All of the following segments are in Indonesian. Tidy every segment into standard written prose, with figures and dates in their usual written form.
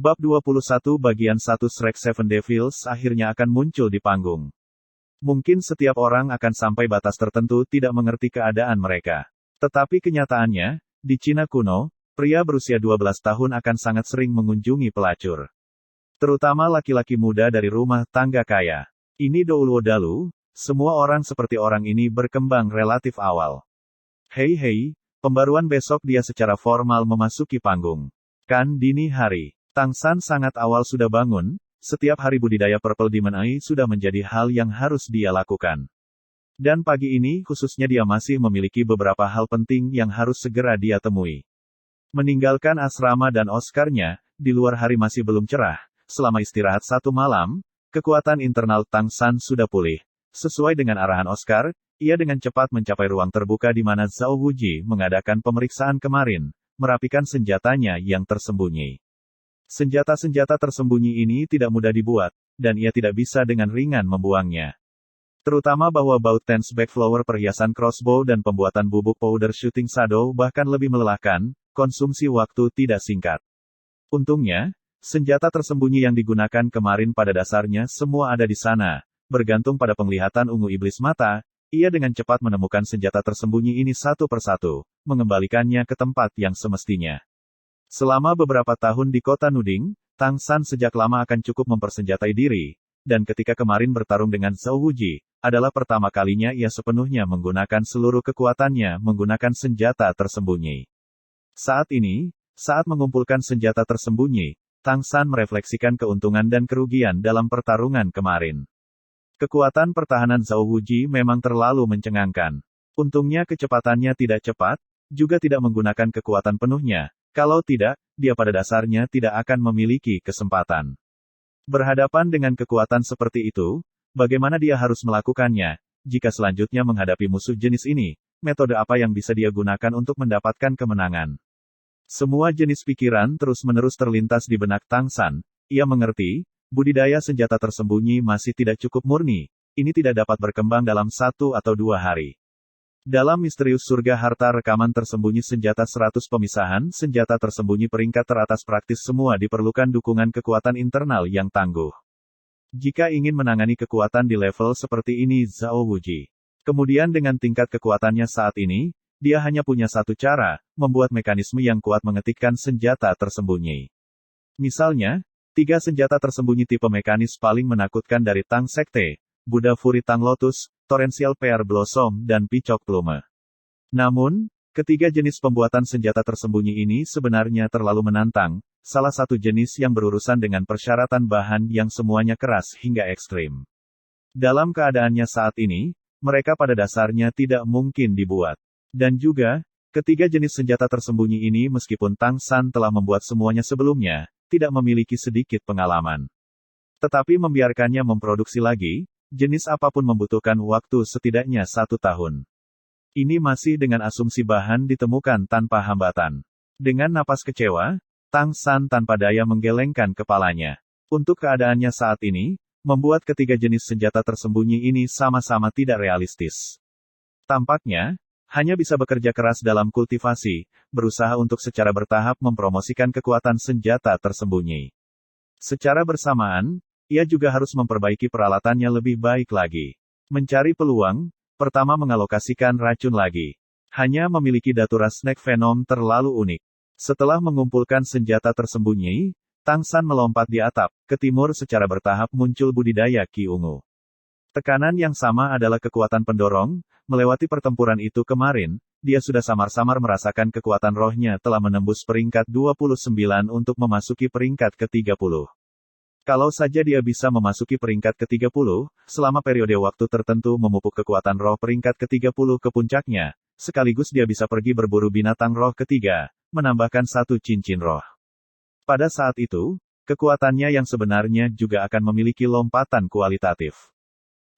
Bab 21 Bagian 1 Shrek Seven Devils akhirnya akan muncul di panggung. Mungkin setiap orang akan sampai batas tertentu tidak mengerti keadaan mereka. Tetapi kenyataannya, di Cina kuno, pria berusia 12 tahun akan sangat sering mengunjungi pelacur. Terutama laki-laki muda dari rumah tangga kaya. Ini Douluo Dalu, semua orang seperti orang ini berkembang relatif awal. Hei, pembaruan besok dia secara formal memasuki panggung. Kan dini hari. Tang San sangat awal sudah bangun, setiap hari budidaya Purple Demon Eye sudah menjadi hal yang harus dia lakukan. Dan pagi ini khususnya dia masih memiliki beberapa hal penting yang harus segera dia temui. Meninggalkan asrama dan Oscar-nya, di luar hari masih belum cerah, selama istirahat 1 malam, kekuatan internal Tang San sudah pulih. Sesuai dengan arahan Oscar, ia dengan cepat mencapai ruang terbuka di mana Zhao Wuji mengadakan pemeriksaan kemarin, merapikan senjatanya yang tersembunyi. Senjata-senjata tersembunyi ini tidak mudah dibuat, dan ia tidak bisa dengan ringan membuangnya. Terutama bahwa baut tense backflower perhiasan crossbow dan pembuatan bubuk powder shooting shadow bahkan lebih melelahkan, konsumsi waktu tidak singkat. Untungnya, senjata tersembunyi yang digunakan kemarin pada dasarnya semua ada di sana. Bergantung pada penglihatan ungu iblis mata, ia dengan cepat menemukan senjata tersembunyi ini satu persatu, mengembalikannya ke tempat yang semestinya. Selama beberapa tahun di kota Nuding, Tang San sejak lama akan cukup mempersenjatai diri, dan ketika kemarin bertarung dengan Zhao Wuji, adalah pertama kalinya ia sepenuhnya menggunakan seluruh kekuatannya menggunakan senjata tersembunyi. Saat ini, saat mengumpulkan senjata tersembunyi, Tang San merefleksikan keuntungan dan kerugian dalam pertarungan kemarin. Kekuatan pertahanan Zhao Wuji memang terlalu mencengangkan. Untungnya kecepatannya tidak cepat, juga tidak menggunakan kekuatan penuhnya. Kalau tidak, dia pada dasarnya tidak akan memiliki kesempatan. Berhadapan dengan kekuatan seperti itu, bagaimana dia harus melakukannya? Jika selanjutnya menghadapi musuh jenis ini, metode apa yang bisa dia gunakan untuk mendapatkan kemenangan? Semua jenis pikiran terus-menerus terlintas di benak Tang San. Ia mengerti, budidaya senjata tersembunyi masih tidak cukup murni. Ini tidak dapat berkembang dalam 1 atau 2 hari. Dalam misterius surga harta rekaman tersembunyi senjata 100 pemisahan senjata tersembunyi peringkat teratas praktis semua diperlukan dukungan kekuatan internal yang tangguh. Jika ingin menangani kekuatan di level seperti ini Zhao Wuji. Kemudian dengan tingkat kekuatannya saat ini, dia hanya punya satu cara, membuat mekanisme yang kuat mengetikkan senjata tersembunyi. Misalnya, 3 senjata tersembunyi tipe mekanis paling menakutkan dari Tang Sekte, Buddha Fury Tang Lotus, Torrential Pear Blossom, dan Picok Plume. Namun, ketiga jenis pembuatan senjata tersembunyi ini sebenarnya terlalu menantang, salah satu jenis yang berurusan dengan persyaratan bahan yang semuanya keras hingga ekstrim. Dalam keadaannya saat ini, mereka pada dasarnya tidak mungkin dibuat. Dan juga, ketiga jenis senjata tersembunyi ini meskipun Tang San telah membuat semuanya sebelumnya, tidak memiliki sedikit pengalaman. Tetapi membiarkannya memproduksi lagi, jenis apapun membutuhkan waktu setidaknya 1 tahun. Ini masih dengan asumsi bahan ditemukan tanpa hambatan. Dengan napas kecewa, Tang San tanpa daya menggelengkan kepalanya. Untuk keadaannya saat ini, membuat ketiga jenis senjata tersembunyi ini sama-sama tidak realistis. Tampaknya, hanya bisa bekerja keras dalam kultivasi, berusaha untuk secara bertahap mempromosikan kekuatan senjata tersembunyi. Secara bersamaan, ia juga harus memperbaiki peralatannya lebih baik lagi. Mencari peluang, pertama mengalokasikan racun lagi. Hanya memiliki datura Snake Venom terlalu unik. Setelah mengumpulkan senjata tersembunyi, Tang San melompat di atap, ke timur secara bertahap muncul budidaya Ki Ungu. Tekanan yang sama adalah kekuatan pendorong, melewati pertempuran itu kemarin, dia sudah samar-samar merasakan kekuatan rohnya telah menembus peringkat 29 untuk memasuki peringkat ke-30. Kalau saja dia bisa memasuki peringkat ke-30, selama periode waktu tertentu memupuk kekuatan roh peringkat ke-30 ke puncaknya, sekaligus dia bisa pergi berburu binatang roh ketiga, menambahkan 1 cincin roh. Pada saat itu, kekuatannya yang sebenarnya juga akan memiliki lompatan kualitatif.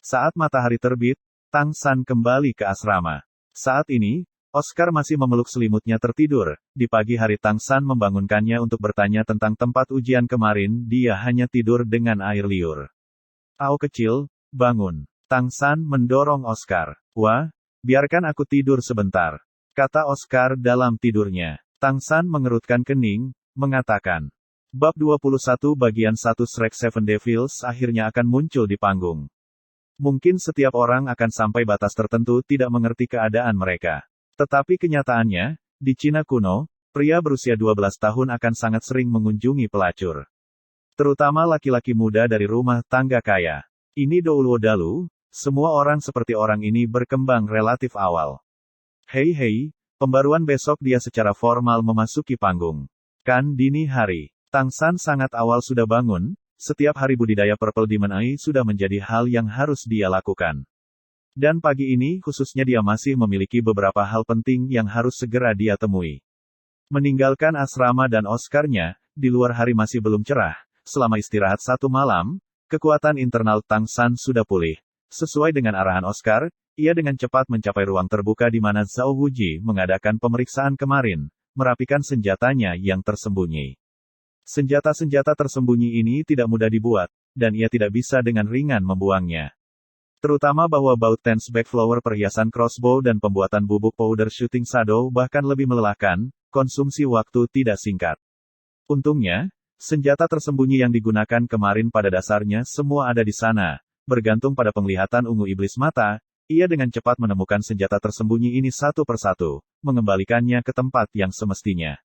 Saat matahari terbit, Tang San kembali ke asrama. Saat ini, Oscar masih memeluk selimutnya tertidur. Di pagi hari Tang San membangunkannya untuk bertanya tentang tempat ujian kemarin, dia hanya tidur dengan air liur. "Ao kecil, bangun." Tang San mendorong Oscar. "Wah, biarkan aku tidur sebentar," kata Oscar dalam tidurnya. Tang San mengerutkan kening, mengatakan, Bab 21 Bagian 1 Shrek Seven Devils akhirnya akan muncul di panggung. Mungkin setiap orang akan sampai batas tertentu tidak mengerti keadaan mereka. Tetapi kenyataannya, di Cina kuno, pria berusia 12 tahun akan sangat sering mengunjungi pelacur. Terutama laki-laki muda dari rumah tangga kaya. Ini Douluo Dalu, semua orang seperti orang ini berkembang relatif awal. Hei, pembaruan besok dia secara formal memasuki panggung. Kan dini hari. Tang San sangat awal sudah bangun, setiap hari budidaya Purple Demon Eye sudah menjadi hal yang harus dia lakukan. Dan pagi ini khususnya dia masih memiliki beberapa hal penting yang harus segera dia temui. Meninggalkan asrama dan Oscar-nya, di luar hari masih belum cerah, selama istirahat satu malam, kekuatan internal Tang San sudah pulih. Sesuai dengan arahan Oscar, ia dengan cepat mencapai ruang terbuka di mana Zhao Wuji mengadakan pemeriksaan kemarin, merapikan senjatanya yang tersembunyi. Senjata-senjata tersembunyi ini tidak mudah dibuat, dan ia tidak bisa dengan ringan membuangnya. Terutama bahwa baut tense backflower perhiasan crossbow dan pembuatan bubuk powder shooting shadow bahkan lebih melelahkan, konsumsi waktu tidak singkat. Untungnya, senjata tersembunyi yang digunakan kemarin pada dasarnya semua ada di sana. Bergantung pada penglihatan ungu iblis mata, ia dengan cepat menemukan senjata tersembunyi ini satu persatu, mengembalikannya ke tempat yang semestinya.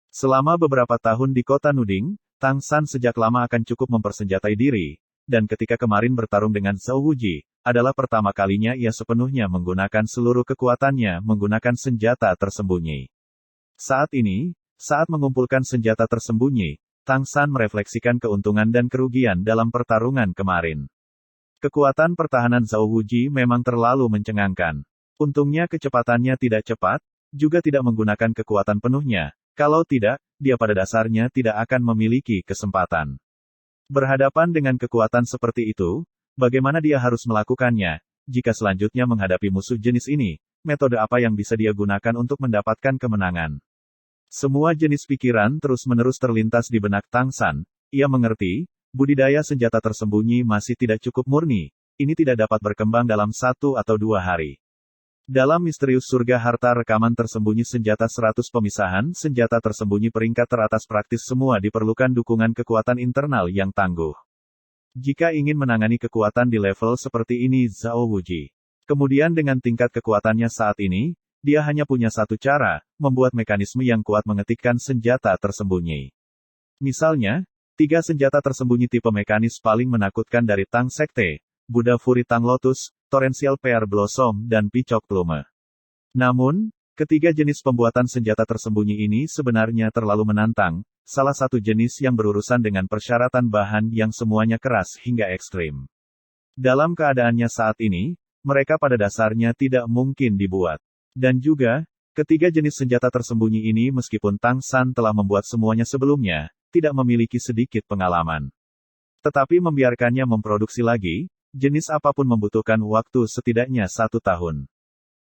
Selama beberapa tahun di kota Nuding, Tang San sejak lama akan cukup mempersenjatai diri, dan ketika kemarin bertarung dengan Zhao Wuji, adalah pertama kalinya ia sepenuhnya menggunakan seluruh kekuatannya menggunakan senjata tersembunyi. Saat ini, saat mengumpulkan senjata tersembunyi, Tang San merefleksikan keuntungan dan kerugian dalam pertarungan kemarin. Kekuatan pertahanan Zhao Wuji memang terlalu mencengangkan. Untungnya kecepatannya tidak cepat, juga tidak menggunakan kekuatan penuhnya. Kalau tidak, dia pada dasarnya tidak akan memiliki kesempatan. Berhadapan dengan kekuatan seperti itu, bagaimana dia harus melakukannya? Jika selanjutnya menghadapi musuh jenis ini, metode apa yang bisa dia gunakan untuk mendapatkan kemenangan? Semua jenis pikiran terus-menerus terlintas di benak Tang San. Ia mengerti, budidaya senjata tersembunyi masih tidak cukup murni. Ini tidak dapat berkembang dalam 1 atau 2 hari. Dalam misterius surga harta rekaman tersembunyi senjata 100 pemisahan senjata tersembunyi peringkat teratas praktis semua diperlukan dukungan kekuatan internal yang tangguh. Jika ingin menangani kekuatan di level seperti ini Zhao Wuji. Kemudian dengan tingkat kekuatannya saat ini, dia hanya punya satu cara, membuat mekanisme yang kuat mengetikkan senjata tersembunyi. Misalnya, 3 senjata tersembunyi tipe mekanis paling menakutkan dari Tang Sekte, Buddha Fury Tang Lotus, Torrential Pear Blossom, dan Picok Plume. Namun, ketiga jenis pembuatan senjata tersembunyi ini sebenarnya terlalu menantang, salah satu jenis yang berurusan dengan persyaratan bahan yang semuanya keras hingga ekstrim. Dalam keadaannya saat ini, mereka pada dasarnya tidak mungkin dibuat. Dan juga, ketiga jenis senjata tersembunyi ini meskipun Tang San telah membuat semuanya sebelumnya, tidak memiliki sedikit pengalaman. Tetapi membiarkannya memproduksi lagi, jenis apapun membutuhkan waktu setidaknya 1 tahun.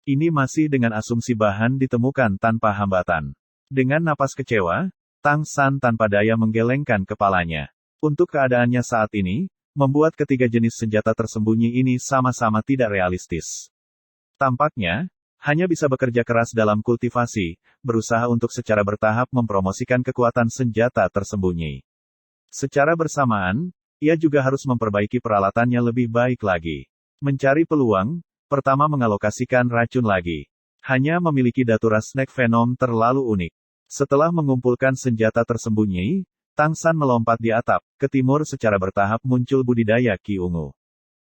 Ini masih dengan asumsi bahan ditemukan tanpa hambatan. Dengan napas kecewa, Tang San tanpa daya menggelengkan kepalanya. Untuk keadaannya saat ini, membuat ketiga jenis senjata tersembunyi ini sama-sama tidak realistis. Tampaknya, hanya bisa bekerja keras dalam kultivasi, berusaha untuk secara bertahap mempromosikan kekuatan senjata tersembunyi. Secara bersamaan, ia juga harus memperbaiki peralatannya lebih baik lagi. Mencari peluang, pertama mengalokasikan racun lagi. Hanya memiliki datura Snake Venom terlalu unik. Setelah mengumpulkan senjata tersembunyi, Tang San melompat di atap, ke timur secara bertahap muncul budidaya Ki Ungu.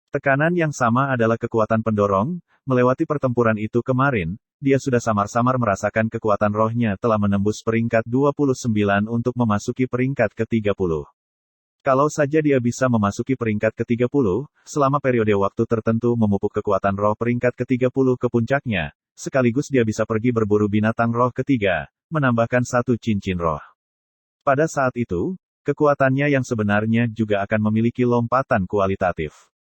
Tekanan yang sama adalah kekuatan pendorong, melewati pertempuran itu kemarin, dia sudah samar-samar merasakan kekuatan rohnya telah menembus peringkat 29 untuk memasuki peringkat ke-30. Kalau saja dia bisa memasuki peringkat ke-30, selama periode waktu tertentu memupuk kekuatan roh peringkat ke-30 ke puncaknya, sekaligus dia bisa pergi berburu binatang roh ketiga, menambahkan 1 cincin roh. Pada saat itu, kekuatannya yang sebenarnya juga akan memiliki lompatan kualitatif.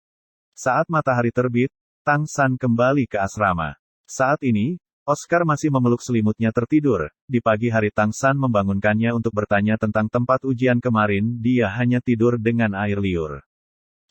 Saat matahari terbit, Tang San kembali ke asrama. Saat ini, Oscar masih memeluk selimutnya tertidur. Di pagi hari Tang San membangunkannya untuk bertanya tentang tempat ujian kemarin, dia hanya tidur dengan air liur.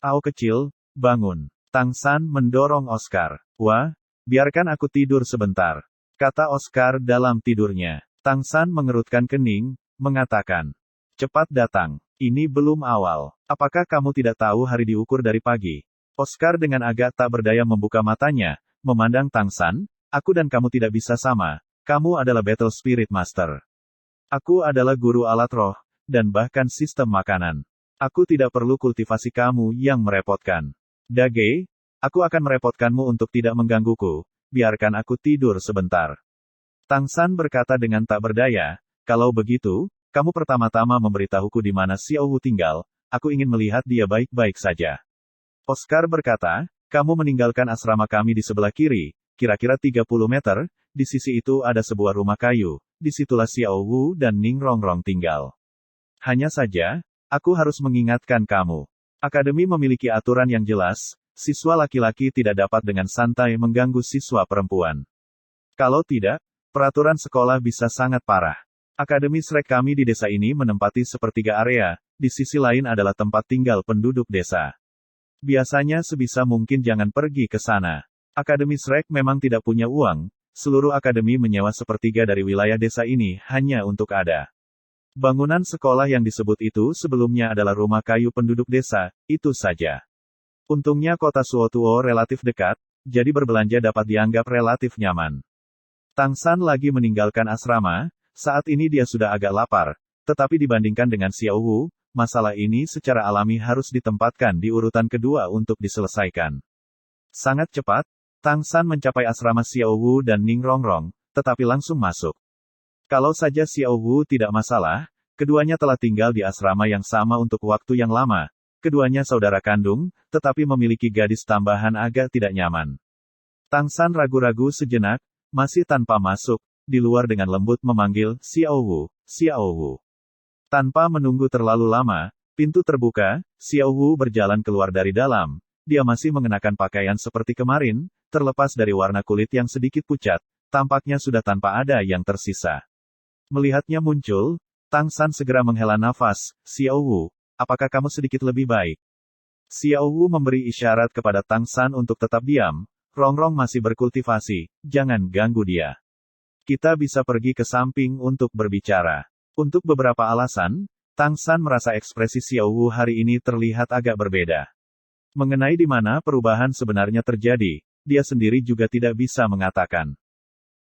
"Ao kecil, bangun." Tang San mendorong Oscar. "Wah, biarkan aku tidur sebentar," kata Oscar dalam tidurnya. Tang San mengerutkan kening, mengatakan, Cepat datang. Ini belum awal. Apakah kamu tidak tahu hari diukur dari pagi? Oscar dengan agak tak berdaya membuka matanya, memandang Tang San. Aku dan kamu tidak bisa sama. Kamu adalah Battle Spirit Master. Aku adalah guru alat roh, dan bahkan sistem makanan. Aku tidak perlu kultivasi kamu yang merepotkan. Dage, aku akan merepotkanmu untuk tidak menggangguku. Biarkan aku tidur sebentar. Tang San berkata dengan tak berdaya, kalau begitu, kamu pertama-tama memberitahuku di mana Xiao Wu tinggal, aku ingin melihat dia baik-baik saja. Oscar berkata, kamu meninggalkan asrama kami di sebelah kiri, kira-kira 30 meter, di sisi itu ada sebuah rumah kayu, disitulah Xiao Wu dan Ning Rongrong tinggal. Hanya saja, aku harus mengingatkan kamu. Akademi memiliki aturan yang jelas, siswa laki-laki tidak dapat dengan santai mengganggu siswa perempuan. Kalau tidak, peraturan sekolah bisa sangat parah. Akademi Shrek kami di desa ini menempati sepertiga area, di sisi lain adalah tempat tinggal penduduk desa. Biasanya sebisa mungkin jangan pergi ke sana. Akademi Shrek memang tidak punya uang, seluruh akademi menyewa sepertiga dari wilayah desa ini hanya untuk ada. Bangunan sekolah yang disebut itu sebelumnya adalah rumah kayu penduduk desa, itu saja. Untungnya kota Suotuo relatif dekat, jadi berbelanja dapat dianggap relatif nyaman. Tang San lagi meninggalkan asrama, saat ini dia sudah agak lapar, tetapi dibandingkan dengan Xiao Wu, masalah ini secara alami harus ditempatkan di urutan kedua untuk diselesaikan. Sangat cepat, Tang San mencapai asrama Xiao Wu dan Ning Rongrong, tetapi langsung masuk. Kalau saja Xiao Wu tidak masalah, keduanya telah tinggal di asrama yang sama untuk waktu yang lama. Keduanya saudara kandung, tetapi memiliki gadis tambahan agak tidak nyaman. Tang San ragu-ragu sejenak, masih tanpa masuk, di luar dengan lembut memanggil, Xiao Wu, Xiao Wu. Tanpa menunggu terlalu lama, pintu terbuka, Xiao Wu berjalan keluar dari dalam. Dia masih mengenakan pakaian seperti kemarin, terlepas dari warna kulit yang sedikit pucat, tampaknya sudah tanpa ada yang tersisa. Melihatnya muncul, Tang San segera menghela nafas, Xiao Wu, apakah kamu sedikit lebih baik? Xiao Wu memberi isyarat kepada Tang San untuk tetap diam. Rongrong masih berkultivasi, jangan ganggu dia. Kita bisa pergi ke samping untuk berbicara. Untuk beberapa alasan, Tang San merasa ekspresi Xiao Wu hari ini terlihat agak berbeda. Mengenai di mana perubahan sebenarnya terjadi, dia sendiri juga tidak bisa mengatakan.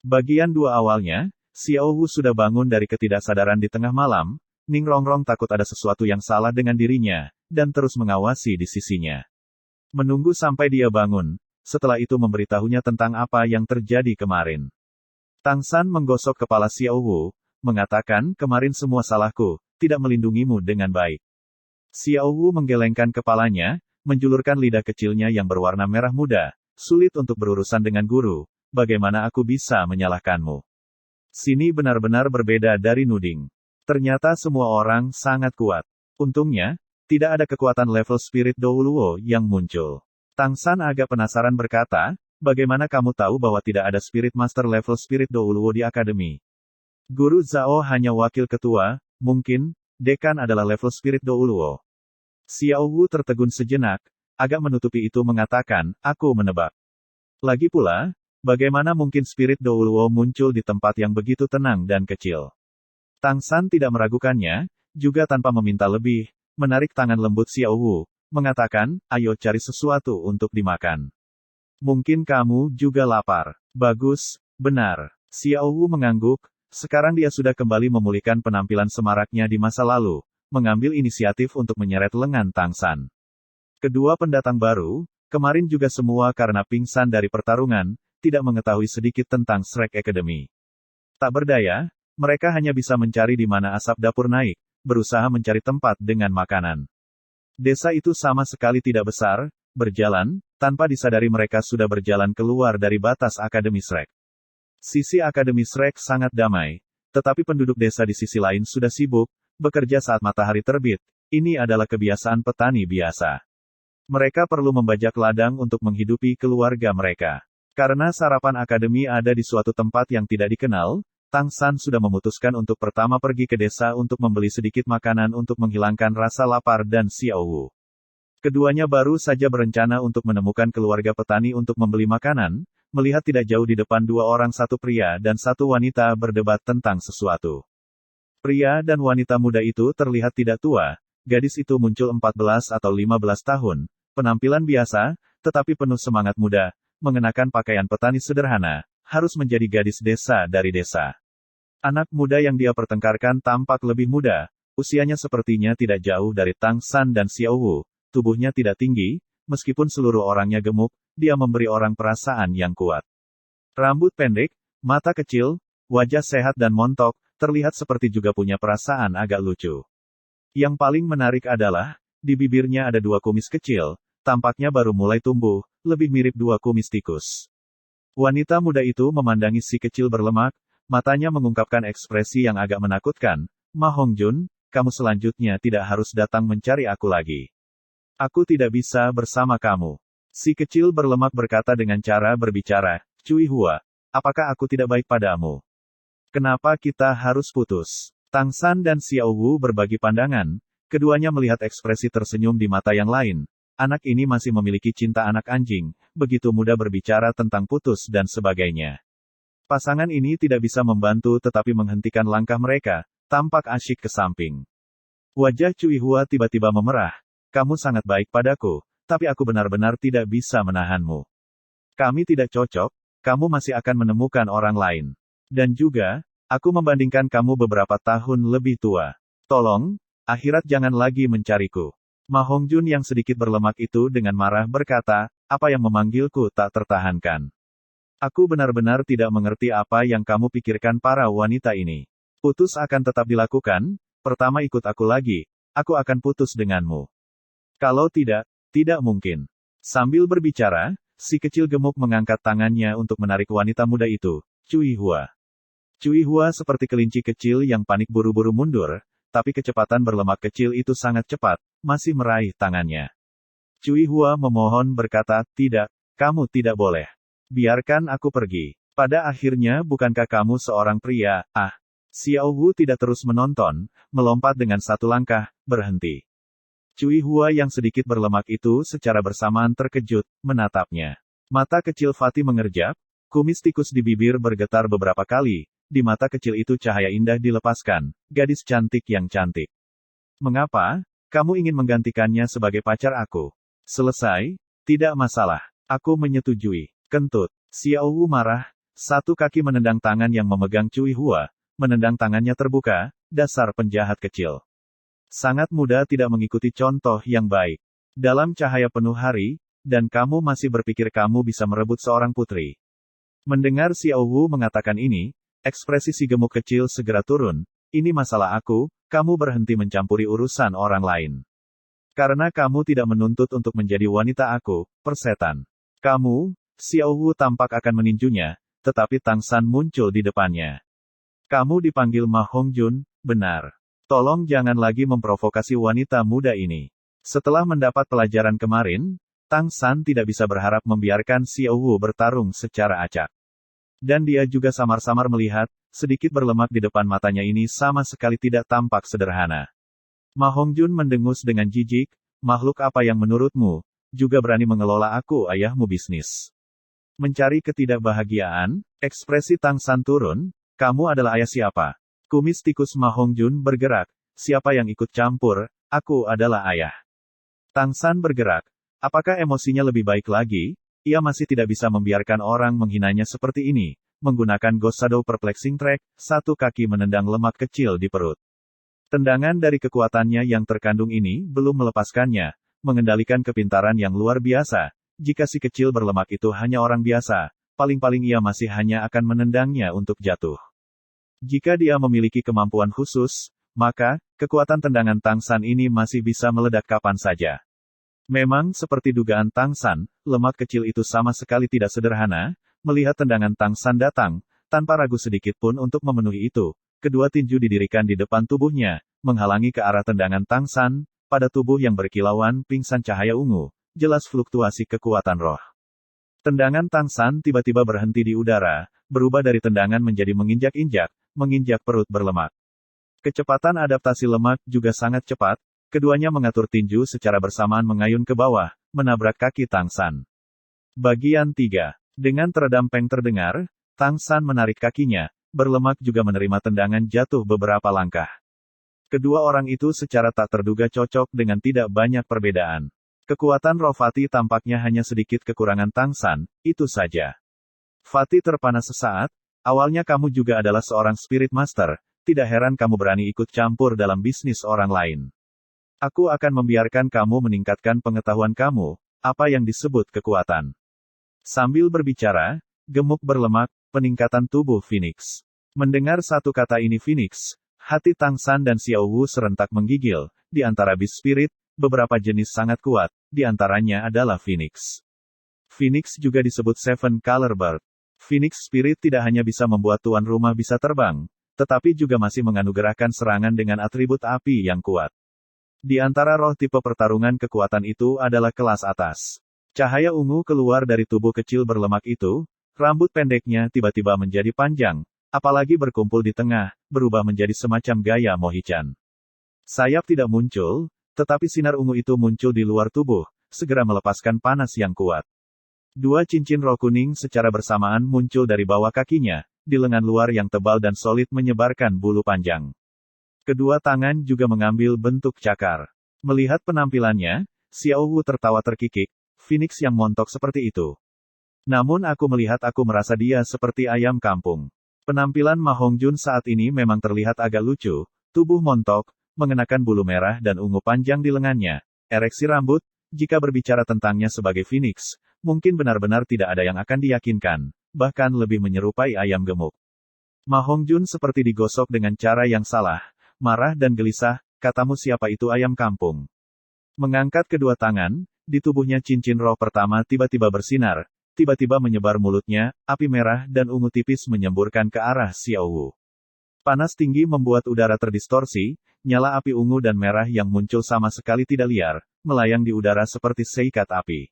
Bagian dua awalnya, Xiao Wu sudah bangun dari ketidaksadaran di tengah malam. Ning Rongrong takut ada sesuatu yang salah dengan dirinya, dan terus mengawasi di sisinya. Menunggu sampai dia bangun, setelah itu memberitahunya tentang apa yang terjadi kemarin. Tang San menggosok kepala Xiao Wu, mengatakan, kemarin semua salahku, tidak melindungimu dengan baik. Xiao Wu menggelengkan kepalanya, menjulurkan lidah kecilnya yang berwarna merah muda, sulit untuk berurusan dengan guru, bagaimana aku bisa menyalahkanmu? Sini benar-benar berbeda dari Nuding. Ternyata semua orang sangat kuat. Untungnya, tidak ada kekuatan level Spirit Douluo yang muncul. Tang San agak penasaran berkata, bagaimana kamu tahu bahwa tidak ada Spirit Master level Spirit Douluo di akademi? Guru Zhao hanya wakil ketua, mungkin, dekan adalah level Spirit Douluo. Xiao Wu tertegun sejenak, agak menutupi itu mengatakan, aku menebak. Lagi pula, bagaimana mungkin Spirit Douluo muncul di tempat yang begitu tenang dan kecil? Tang San tidak meragukannya, juga tanpa meminta lebih, menarik tangan lembut Xiao Wu, mengatakan, ayo cari sesuatu untuk dimakan. Mungkin kamu juga lapar. Bagus, benar. Xiao Wu mengangguk, sekarang dia sudah kembali memulihkan penampilan semaraknya di masa lalu, mengambil inisiatif untuk menyeret lengan Tang San. Kedua pendatang baru, kemarin juga semua karena pingsan dari pertarungan, tidak mengetahui sedikit tentang Shrek Academy. Tak berdaya, mereka hanya bisa mencari di mana asap dapur naik, berusaha mencari tempat dengan makanan. Desa itu sama sekali tidak besar, berjalan, tanpa disadari mereka sudah berjalan keluar dari batas Akademi Shrek. Sisi Akademi Shrek sangat damai, tetapi penduduk desa di sisi lain sudah sibuk, bekerja saat matahari terbit. Ini adalah kebiasaan petani biasa. Mereka perlu membajak ladang untuk menghidupi keluarga mereka. Karena sarapan akademi ada di suatu tempat yang tidak dikenal, Tang San sudah memutuskan untuk pertama pergi ke desa untuk membeli sedikit makanan untuk menghilangkan rasa lapar dan Xiao Wu. Keduanya baru saja berencana untuk menemukan keluarga petani untuk membeli makanan, melihat tidak jauh di depan dua orang, satu pria dan satu wanita berdebat tentang sesuatu. Pria dan wanita muda itu terlihat tidak tua, gadis itu muncul 14 atau 15 tahun, penampilan biasa, tetapi penuh semangat muda, mengenakan pakaian petani sederhana, harus menjadi gadis desa dari desa. Anak muda yang dia pertengkarkan tampak lebih muda, usianya sepertinya tidak jauh dari Tang San dan Xiao Wu, tubuhnya tidak tinggi, meskipun seluruh orangnya gemuk, dia memberi orang perasaan yang kuat. Rambut pendek, mata kecil, wajah sehat dan montok, terlihat seperti juga punya perasaan agak lucu. Yang paling menarik adalah, di bibirnya ada dua kumis kecil, tampaknya baru mulai tumbuh, lebih mirip dua kumis tikus. Wanita muda itu memandangi si kecil berlemak, matanya mengungkapkan ekspresi yang agak menakutkan. Ma Hongjun, kamu selanjutnya tidak harus datang mencari aku lagi. Aku tidak bisa bersama kamu. Si kecil berlemak berkata dengan cara berbicara, Cui Hua, apakah aku tidak baik padamu? Kenapa kita harus putus? Tang San dan Xiao Wu berbagi pandangan, keduanya melihat ekspresi tersenyum di mata yang lain. Anak ini masih memiliki cinta anak anjing, begitu mudah berbicara tentang putus dan sebagainya. Pasangan ini tidak bisa membantu tetapi menghentikan langkah mereka, tampak asyik ke samping. Wajah Cui Hua tiba-tiba memerah. Kamu sangat baik padaku, tapi aku benar-benar tidak bisa menahanmu. Kami tidak cocok, kamu masih akan menemukan orang lain. Dan juga, aku membandingkan kamu beberapa tahun lebih tua. Tolong, akhirat jangan lagi mencariku. Ma Hongjun yang sedikit berlemak itu dengan marah berkata, apa yang memanggilku tak tertahankan. Aku benar-benar tidak mengerti apa yang kamu pikirkan para wanita ini. Putus akan tetap dilakukan, pertama ikut aku lagi, aku akan putus denganmu. Kalau tidak, tidak mungkin. Sambil berbicara, si kecil gemuk mengangkat tangannya untuk menarik wanita muda itu, Cui Hua. Cui Hua seperti kelinci kecil yang panik buru-buru mundur, tapi kecepatan berlemak kecil itu sangat cepat, masih meraih tangannya. Cui Hua memohon berkata, tidak, kamu tidak boleh. Biarkan aku pergi. Pada akhirnya bukankah kamu seorang pria, Xiao Wu tidak terus menonton, melompat dengan satu langkah, berhenti. Cui Hua yang sedikit berlemak itu secara bersamaan terkejut, menatapnya. Mata kecil Fatih mengerjap, kumis tikus di bibir bergetar beberapa kali, di mata kecil itu cahaya indah dilepaskan, gadis cantik yang cantik. Mengapa? Kamu ingin menggantikannya sebagai pacar aku? Selesai? Tidak masalah. Aku menyetujui. Kentut. Xiao Wu marah, satu kaki menendang tangan yang memegang Cui Hua, menendang tangannya terbuka, dasar penjahat kecil. Sangat mudah tidak mengikuti contoh yang baik. Dalam cahaya penuh hari, dan kamu masih berpikir kamu bisa merebut seorang putri. Mendengar Xiao Wu mengatakan ini, ekspresi si gemuk kecil segera turun, ini masalah aku, kamu berhenti mencampuri urusan orang lain. Karena kamu tidak menuntut untuk menjadi wanita aku, persetan. Kamu, Xiao Wu tampak akan meninjunya, tetapi Tang San muncul di depannya. Kamu dipanggil Ma Hongjun, benar. Tolong jangan lagi memprovokasi wanita muda ini. Setelah mendapat pelajaran kemarin, Tang San tidak bisa berharap membiarkan Xiao Wu bertarung secara acak. Dan dia juga samar-samar melihat, sedikit berlemak di depan matanya ini sama sekali tidak tampak sederhana. Ma Hongjun mendengus dengan jijik, makhluk apa yang menurutmu, juga berani mengelola aku ayahmu bisnis. Mencari ketidakbahagiaan, ekspresi Tang San turun, kamu adalah ayah siapa? Kumis tikus Ma Hongjun bergerak, siapa yang ikut campur, aku adalah ayah. Tang San bergerak, apakah emosinya lebih baik lagi? Ia masih tidak bisa membiarkan orang menghinanya seperti ini, menggunakan Ghost Shadow Perplexing Track, satu kaki menendang lemak kecil di perut. Tendangan dari kekuatannya yang terkandung ini belum melepaskannya, mengendalikan kepintaran yang luar biasa. Jika si kecil berlemak itu hanya orang biasa, paling-paling ia masih hanya akan menendangnya untuk jatuh. Jika dia memiliki kemampuan khusus, maka, kekuatan tendangan Tang San ini masih bisa meledak kapan saja. Memang seperti dugaan Tang San, lemak kecil itu sama sekali tidak sederhana, melihat tendangan Tang San datang, tanpa ragu sedikit pun untuk memenuhi itu, kedua tinju didirikan di depan tubuhnya, menghalangi ke arah tendangan Tang San, pada tubuh yang berkilauan pingsan cahaya ungu, jelas fluktuasi kekuatan roh. Tendangan Tang San tiba-tiba berhenti di udara, berubah dari tendangan menjadi menginjak-injak, menginjak perut berlemak. Kecepatan adaptasi lemak juga sangat cepat, keduanya mengatur tinju secara bersamaan mengayun ke bawah, menabrak kaki Tang San. Bagian 3. Dengan teredam peng terdengar, Tang San menarik kakinya, berlemak juga menerima tendangan jatuh beberapa langkah. Kedua orang itu secara tak terduga cocok dengan tidak banyak perbedaan. Kekuatan roh Fatih tampaknya hanya sedikit kekurangan Tang San, itu saja. Fatih terpana sesaat, awalnya kamu juga adalah seorang spirit master, tidak heran kamu berani ikut campur dalam bisnis orang lain. Aku akan membiarkan kamu meningkatkan pengetahuan kamu, apa yang disebut kekuatan. Sambil berbicara, gemuk berlemak, peningkatan tubuh Phoenix. Mendengar satu kata ini Phoenix, hati Tang San dan Xiao Wu serentak menggigil, di antara Beast Spirit, beberapa jenis sangat kuat, di antaranya adalah Phoenix. Phoenix juga disebut Seven Color Bird. Phoenix Spirit tidak hanya bisa membuat tuan rumah bisa terbang, tetapi juga masih menganugerahkan serangan dengan atribut api yang kuat. Di antara roh tipe pertarungan kekuatan itu adalah kelas atas. Cahaya ungu keluar dari tubuh kecil berlemak itu, rambut pendeknya tiba-tiba menjadi panjang, apalagi berkumpul di tengah, berubah menjadi semacam gaya Mohichan. Sayap tidak muncul, tetapi sinar ungu itu muncul di luar tubuh, segera melepaskan panas yang kuat. Dua cincin roh kuning secara bersamaan muncul dari bawah kakinya, di lengan luar yang tebal dan solid menyebarkan bulu panjang. Kedua tangan juga mengambil bentuk cakar. Melihat penampilannya, Xiao Wu tertawa terkikik, Phoenix yang montok seperti itu. Namun aku merasa dia seperti ayam kampung. Penampilan Ma Hongjun saat ini memang terlihat agak lucu, tubuh montok, mengenakan bulu merah dan ungu panjang di lengannya, ereksi rambut, jika berbicara tentangnya sebagai Phoenix, mungkin benar-benar tidak ada yang akan diyakinkan, bahkan lebih menyerupai ayam gemuk. Ma Hongjun seperti digosok dengan cara yang salah, marah dan gelisah, katamu siapa itu ayam kampung. Mengangkat kedua tangan, di tubuhnya cincin roh pertama tiba-tiba bersinar, tiba-tiba menyebar mulutnya, api merah dan ungu tipis menyemburkan ke arah Xiao Wu. Panas tinggi membuat udara terdistorsi, nyala api ungu dan merah yang muncul sama sekali tidak liar, melayang di udara seperti seikat api.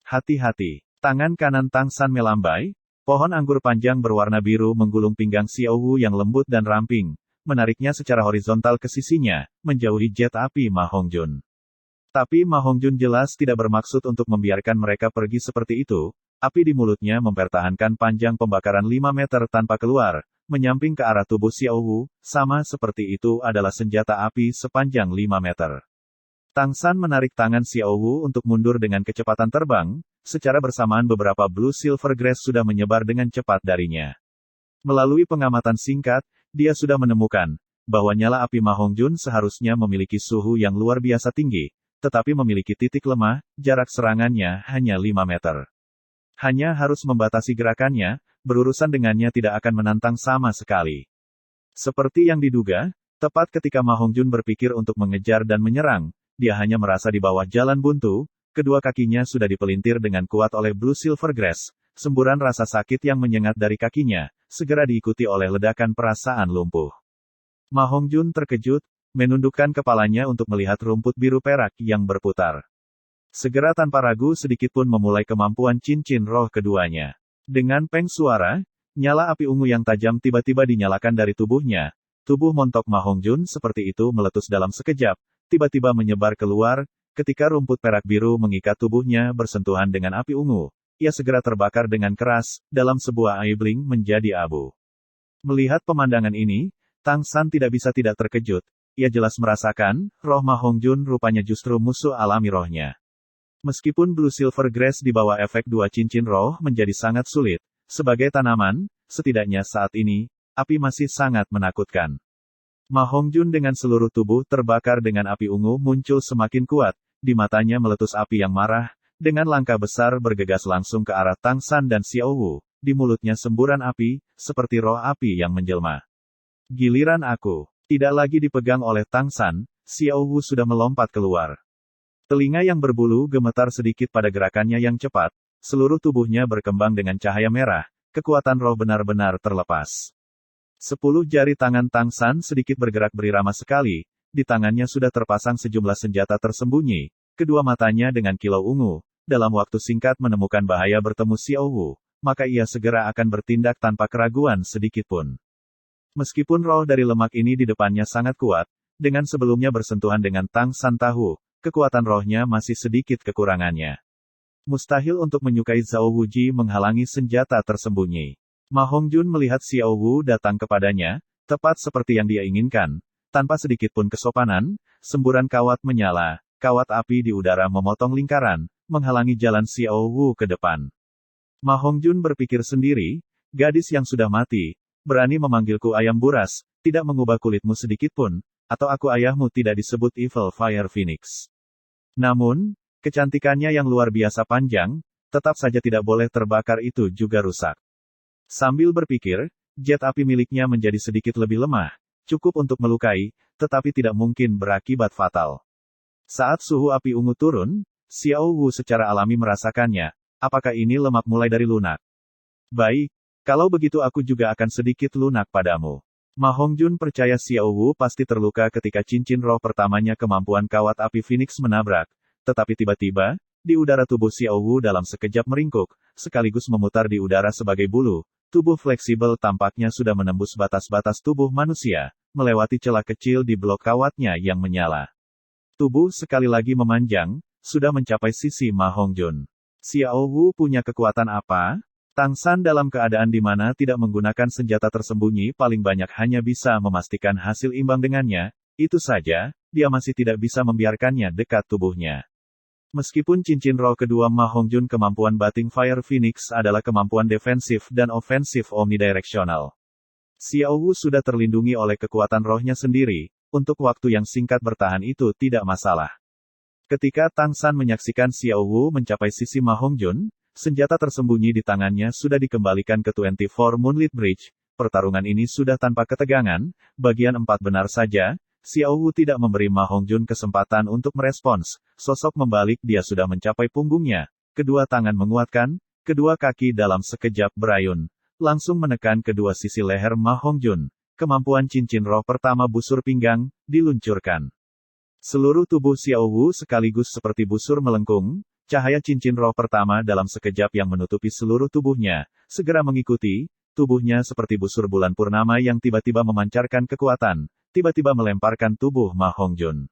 Hati-hati, tangan kanan Tang San melambai, pohon anggur panjang berwarna biru menggulung pinggang Xiao Wu yang lembut dan ramping, menariknya secara horizontal ke sisinya, menjauhi jet api Ma Hongjun. Tapi Ma Hongjun jelas tidak bermaksud untuk membiarkan mereka pergi seperti itu, api di mulutnya mempertahankan panjang pembakaran 5 meter tanpa keluar, menyamping ke arah tubuh Xiao Wu, sama seperti itu adalah senjata api sepanjang 5 meter. Tang San menarik tangan Xiao Wu untuk mundur dengan kecepatan terbang, secara bersamaan beberapa Blue Silver Grass sudah menyebar dengan cepat darinya. Melalui pengamatan singkat, dia sudah menemukan bahwa nyala api Ma Hongjun seharusnya memiliki suhu yang luar biasa tinggi, tetapi memiliki titik lemah, jarak serangannya hanya 5 meter. Hanya harus membatasi gerakannya, berurusan dengannya tidak akan menantang sama sekali. Seperti yang diduga, tepat ketika Ma Hongjun berpikir untuk mengejar dan menyerang, dia hanya merasa di bawah jalan buntu, kedua kakinya sudah dipelintir dengan kuat oleh Blue Silver Grass, semburan rasa sakit yang menyengat dari kakinya, segera diikuti oleh ledakan perasaan lumpuh. Ma Hongjun terkejut, menundukkan kepalanya untuk melihat rumput biru perak yang berputar. Segera tanpa ragu sedikitpun memulai kemampuan cincin roh keduanya. Dengan peng suara, nyala api ungu yang tajam tiba-tiba dinyalakan dari tubuhnya. Tubuh montok Ma Hongjun seperti itu meletus dalam sekejap, tiba-tiba menyebar keluar, ketika rumput perak biru mengikat tubuhnya bersentuhan dengan api ungu. Ia segera terbakar dengan keras, dalam sebuah aibling menjadi abu. Melihat pemandangan ini, Tang San tidak bisa tidak terkejut. Ia jelas merasakan, roh Ma Hongjun rupanya justru musuh alami rohnya. Meskipun Blue Silver Grass di bawah efek dua cincin roh menjadi sangat sulit, sebagai tanaman, setidaknya saat ini, api masih sangat menakutkan. Ma Hongjun dengan seluruh tubuh terbakar dengan api ungu muncul semakin kuat, di matanya meletus api yang marah, dengan langkah besar bergegas langsung ke arah Tang San dan Xiao Wu, di mulutnya semburan api, seperti roh api yang menjelma. Giliran aku, tidak lagi dipegang oleh Tang San, Xiao Wu sudah melompat keluar. Telinga yang berbulu gemetar sedikit pada gerakannya yang cepat, seluruh tubuhnya berkembang dengan cahaya merah, kekuatan roh benar-benar terlepas. 10 jari tangan Tang San sedikit bergerak berirama sekali, di tangannya sudah terpasang sejumlah senjata tersembunyi, kedua matanya dengan kilau ungu, dalam waktu singkat menemukan bahaya bertemu Xiao Wu, maka ia segera akan bertindak tanpa keraguan sedikitpun. Meskipun roh dari lemak ini di depannya sangat kuat, dengan sebelumnya bersentuhan dengan Tang San tahu, kekuatan rohnya masih sedikit kekurangannya. Mustahil untuk menyukai Zhao Wuji menghalangi senjata tersembunyi. Ma Hongjun melihat Xiao Wu datang kepadanya, tepat seperti yang dia inginkan. Tanpa sedikit pun kesopanan, semburan kawat menyala, kawat api di udara memotong lingkaran, menghalangi jalan Xiao Wu ke depan. Ma Hongjun berpikir sendiri, gadis yang sudah mati, berani memanggilku ayam buras, tidak mengubah kulitmu sedikit pun, atau aku ayahmu tidak disebut Evil Fire Phoenix. Namun, kecantikannya yang luar biasa panjang, tetap saja tidak boleh terbakar itu juga rusak. Sambil berpikir, jet api miliknya menjadi sedikit lebih lemah, cukup untuk melukai, tetapi tidak mungkin berakibat fatal. Saat suhu api ungu turun, Xiao Wu secara alami merasakannya. Apakah ini lemak mulai dari lunak? Baik, kalau begitu aku juga akan sedikit lunak padamu. Ma Hongjun percaya Xiao Wu pasti terluka ketika cincin roh pertamanya kemampuan kawat api Phoenix menabrak, tetapi tiba-tiba, di udara tubuh Xiao Wu dalam sekejap meringkuk, sekaligus memutar di udara sebagai bulu, tubuh fleksibel tampaknya sudah menembus batas-batas tubuh manusia, melewati celah kecil di blok kawatnya yang menyala. Tubuh sekali lagi memanjang, sudah mencapai sisi Ma Hongjun. Xiao Wu punya kekuatan apa? Tang San dalam keadaan di mana tidak menggunakan senjata tersembunyi paling banyak hanya bisa memastikan hasil imbang dengannya, itu saja, dia masih tidak bisa membiarkannya dekat tubuhnya. Meskipun cincin roh kedua Ma Hongjun kemampuan Bating Fire Phoenix adalah kemampuan defensif dan ofensif omnidireksional. Xiao Wu sudah terlindungi oleh kekuatan rohnya sendiri, untuk waktu yang singkat bertahan itu tidak masalah. Ketika Tang San menyaksikan Xiao Wu mencapai sisi Ma Hongjun, senjata tersembunyi di tangannya sudah dikembalikan ke 24 Moonlit Bridge. Pertarungan ini sudah tanpa ketegangan, bagian 4 benar saja, Xiao Wu tidak memberi Ma Hongjun kesempatan untuk merespons, sosok membalik dia sudah mencapai punggungnya, kedua tangan menguatkan, kedua kaki dalam sekejap berayun, langsung menekan kedua sisi leher Ma Hongjun, kemampuan cincin roh pertama busur pinggang, diluncurkan. Seluruh tubuh Xiao Wu sekaligus seperti busur melengkung, cahaya cincin roh pertama dalam sekejap yang menutupi seluruh tubuhnya, segera mengikuti, tubuhnya seperti busur bulan purnama yang tiba-tiba memancarkan kekuatan, tiba-tiba melemparkan tubuh Ma Hongjun.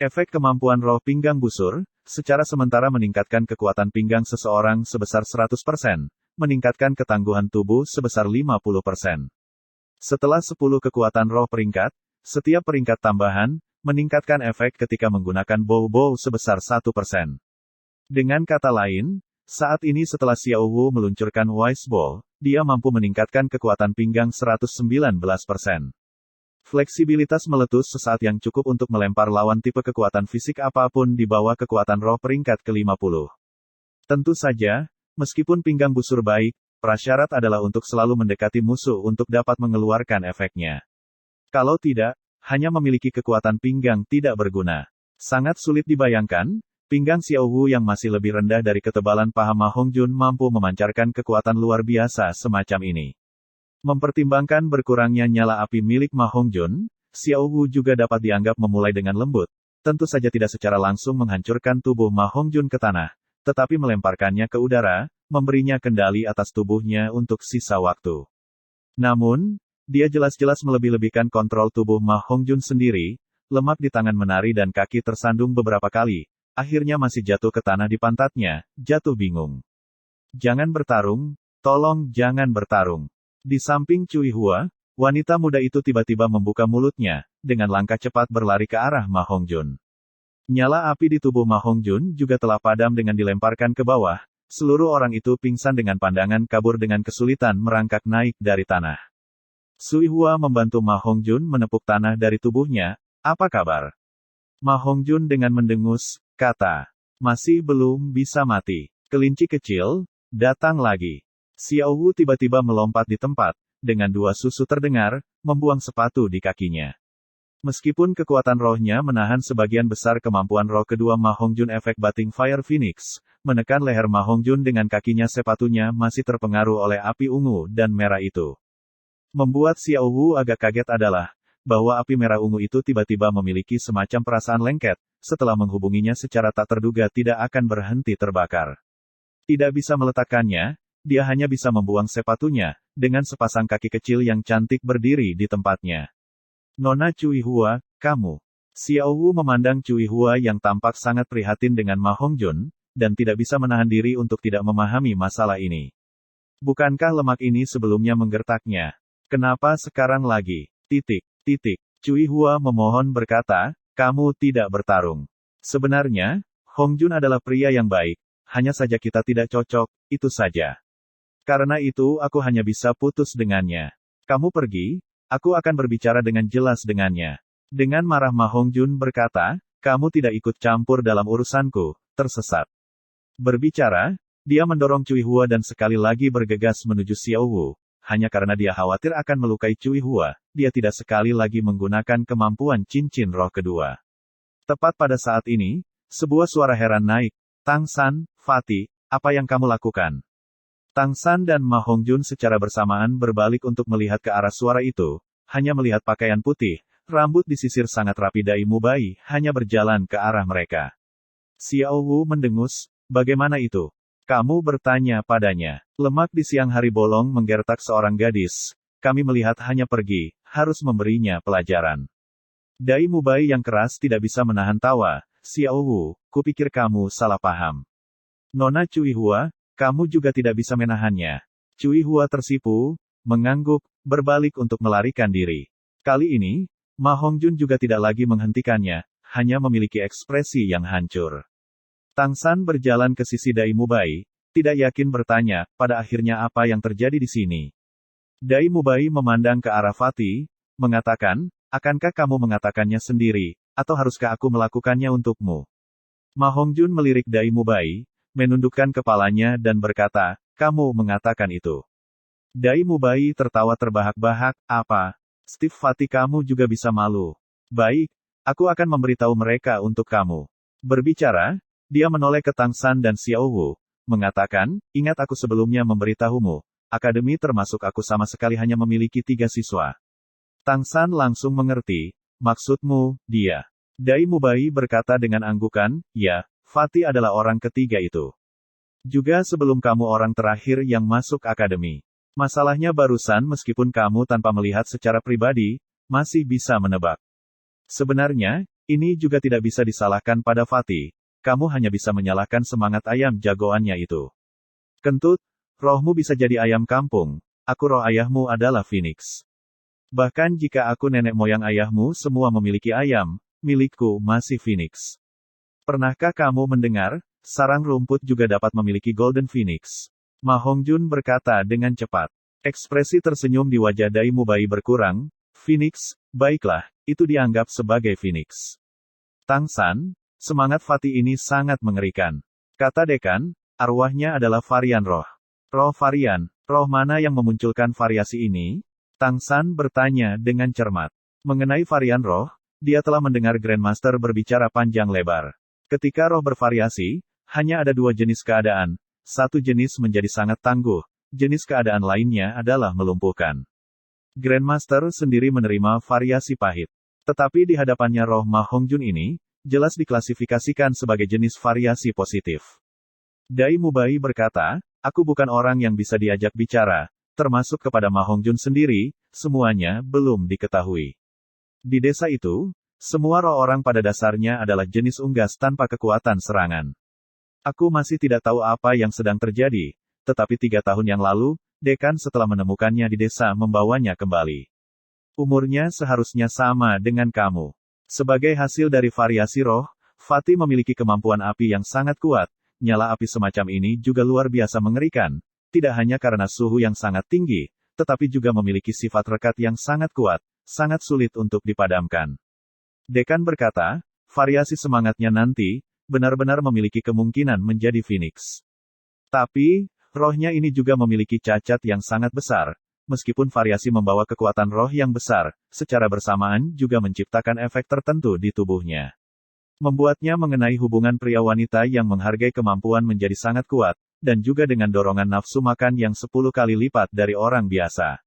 Efek kemampuan roh pinggang busur, secara sementara meningkatkan kekuatan pinggang seseorang sebesar 100%, meningkatkan ketangguhan tubuh sebesar 50%. Setelah 10 kekuatan roh peringkat, setiap peringkat tambahan, meningkatkan efek ketika menggunakan bow sebesar 1%. Dengan kata lain, saat ini setelah Xiao Wu meluncurkan Wise Bow, dia mampu meningkatkan kekuatan pinggang 119%. Fleksibilitas meletus sesaat yang cukup untuk melempar lawan tipe kekuatan fisik apapun di bawah kekuatan roh peringkat ke-50. Tentu saja, meskipun pinggang busur baik, prasyarat adalah untuk selalu mendekati musuh untuk dapat mengeluarkan efeknya. Kalau tidak, hanya memiliki kekuatan pinggang tidak berguna. Sangat sulit dibayangkan, pinggang Xiao Wu yang masih lebih rendah dari ketebalan paha Ma Hongjun mampu memancarkan kekuatan luar biasa semacam ini. Mempertimbangkan berkurangnya nyala api milik Ma Hongjun, Xiao Wu juga dapat dianggap memulai dengan lembut. Tentu saja tidak secara langsung menghancurkan tubuh Ma Hongjun ke tanah, tetapi melemparkannya ke udara, memberinya kendali atas tubuhnya untuk sisa waktu. Namun, dia jelas-jelas melebih-lebihkan kontrol tubuh Ma Hongjun sendiri, lemak di tangan menari dan kaki tersandung beberapa kali. Akhirnya masih jatuh ke tanah di pantatnya, jatuh bingung. Jangan bertarung, tolong jangan bertarung. Di samping Cui Hua, wanita muda itu tiba-tiba membuka mulutnya, dengan langkah cepat berlari ke arah Ma Hongjun. Nyala api di tubuh Ma Hongjun juga telah padam dengan dilemparkan ke bawah, seluruh orang itu pingsan dengan pandangan kabur dengan kesulitan merangkak naik dari tanah. Cui Hua membantu Ma Hongjun menepuk tanah dari tubuhnya, apa kabar? Ma Hongjun dengan mendengus, kata, masih belum bisa mati. Kelinci kecil, datang lagi. Xiao Wu tiba-tiba melompat di tempat, dengan dua susu terdengar, membuang sepatu di kakinya. Meskipun kekuatan rohnya menahan sebagian besar kemampuan roh kedua Ma Hongjun efek Bating Fire Phoenix, menekan leher Ma Hongjun dengan kakinya sepatunya masih terpengaruh oleh api ungu dan merah itu. Membuat Xiao Wu agak kaget adalah, bahwa api merah ungu itu tiba-tiba memiliki semacam perasaan lengket, setelah menghubunginya secara tak terduga tidak akan berhenti terbakar. Tidak bisa meletakkannya, dia hanya bisa membuang sepatunya, dengan sepasang kaki kecil yang cantik berdiri di tempatnya. Nona Cui Hua, kamu. Xiao Wu memandang Cui Hua yang tampak sangat prihatin dengan Ma Hongjun, dan tidak bisa menahan diri untuk tidak memahami masalah ini. Bukankah lemak ini sebelumnya menggertaknya? Kenapa sekarang lagi? Cui Hua memohon berkata, kamu tidak bertarung. Sebenarnya, Hong Jun adalah pria yang baik, hanya saja kita tidak cocok, itu saja. Karena itu aku hanya bisa putus dengannya. Kamu pergi, aku akan berbicara dengan jelas dengannya. Dengan marah Ma Hong Jun berkata, kamu tidak ikut campur dalam urusanku, tersesat. Berbicara, dia mendorong Cui Hua dan sekali lagi bergegas menuju Xiao Wu. Hanya karena dia khawatir akan melukai Cui Hua, dia tidak sekali lagi menggunakan kemampuan cincin roh kedua. Tepat pada saat ini, sebuah suara heran naik. Tang San, Fatih, apa yang kamu lakukan? Tang San dan Ma Hong Jun secara bersamaan berbalik untuk melihat ke arah suara itu. Hanya melihat pakaian putih, rambut disisir sangat rapi Dai Mubai, hanya berjalan ke arah mereka. Xiao Wu mendengus, bagaimana itu? Kamu bertanya padanya. Lemak di siang hari bolong menggertak seorang gadis. Kami melihat hanya pergi, harus memberinya pelajaran. Dai Mubai yang keras tidak bisa menahan tawa. Xiao Wu, kupikir kamu salah paham. Nona Cui Hua, kamu juga tidak bisa menahannya. Cui Hua tersipu, mengangguk, berbalik untuk melarikan diri. Kali ini, Ma Hong Jun juga tidak lagi menghentikannya, hanya memiliki ekspresi yang hancur. Tang San berjalan ke sisi Dai Mubai, tidak yakin bertanya, pada akhirnya apa yang terjadi di sini? Dai Mubai memandang ke arah Fatih, mengatakan, akankah kamu mengatakannya sendiri, atau haruskah aku melakukannya untukmu? Ma Hong Jun melirik Dai Mubai, menundukkan kepalanya dan berkata, kamu mengatakan itu. Dai Mubai tertawa terbahak-bahak, apa? Steve Fatih kamu juga bisa malu. Baik, aku akan memberitahu mereka untuk kamu. Berbicara, dia menoleh ke Tang San dan Xiao Wu, mengatakan, ingat aku sebelumnya memberitahumu, akademi termasuk aku sama sekali hanya memiliki 3 siswa. Tang San langsung mengerti, maksudmu, dia. Dai Mubai berkata dengan anggukan, ya, Fatih adalah orang ketiga itu. Juga sebelum kamu orang terakhir yang masuk akademi. Masalahnya barusan meskipun kamu tanpa melihat secara pribadi, masih bisa menebak. Sebenarnya, ini juga tidak bisa disalahkan pada Fatih. Kamu hanya bisa menyalahkan semangat ayam jagoannya itu. Kentut, rohmu bisa jadi ayam kampung. Aku roh ayahmu adalah Phoenix. Bahkan jika aku nenek moyang ayahmu semua memiliki ayam, milikku masih Phoenix. Pernahkah kamu mendengar, sarang rumput juga dapat memiliki Golden Phoenix? Ma Hong Jun berkata dengan cepat. Ekspresi tersenyum di wajah Dai Mubai berkurang. Phoenix, baiklah, itu dianggap sebagai Phoenix. Tang San, semangat Fatih ini sangat mengerikan. Kata dekan, arwahnya adalah varian roh. Roh varian, roh mana yang memunculkan variasi ini? Tang San bertanya dengan cermat. Mengenai varian roh, dia telah mendengar Grandmaster berbicara panjang lebar. Ketika roh bervariasi, hanya ada 2 jenis keadaan. Satu jenis menjadi sangat tangguh, jenis keadaan lainnya adalah melumpuhkan. Grandmaster sendiri menerima variasi pahit. Tetapi di hadapannya roh Ma Hong Jun ini, jelas diklasifikasikan sebagai jenis variasi positif. Dai Mubai berkata, aku bukan orang yang bisa diajak bicara, termasuk kepada Ma Hong Jun sendiri, semuanya belum diketahui. Di desa itu, semua roh orang pada dasarnya adalah jenis unggas tanpa kekuatan serangan. Aku masih tidak tahu apa yang sedang terjadi, tetapi 3 tahun yang lalu, dekan setelah menemukannya di desa membawanya kembali. Umurnya seharusnya sama dengan kamu. Sebagai hasil dari variasi roh, Fatih memiliki kemampuan api yang sangat kuat. Nyala api semacam ini juga luar biasa mengerikan, tidak hanya karena suhu yang sangat tinggi, tetapi juga memiliki sifat rekat yang sangat kuat, sangat sulit untuk dipadamkan. Dekan berkata, variasi semangatnya nanti, benar-benar memiliki kemungkinan menjadi Phoenix. Tapi, rohnya ini juga memiliki cacat yang sangat besar. Meskipun variasi membawa kekuatan roh yang besar, secara bersamaan juga menciptakan efek tertentu di tubuhnya. Membuatnya mengenai hubungan pria-wanita yang menghargai kemampuan menjadi sangat kuat, dan juga dengan dorongan nafsu makan yang 10 kali lipat dari orang biasa.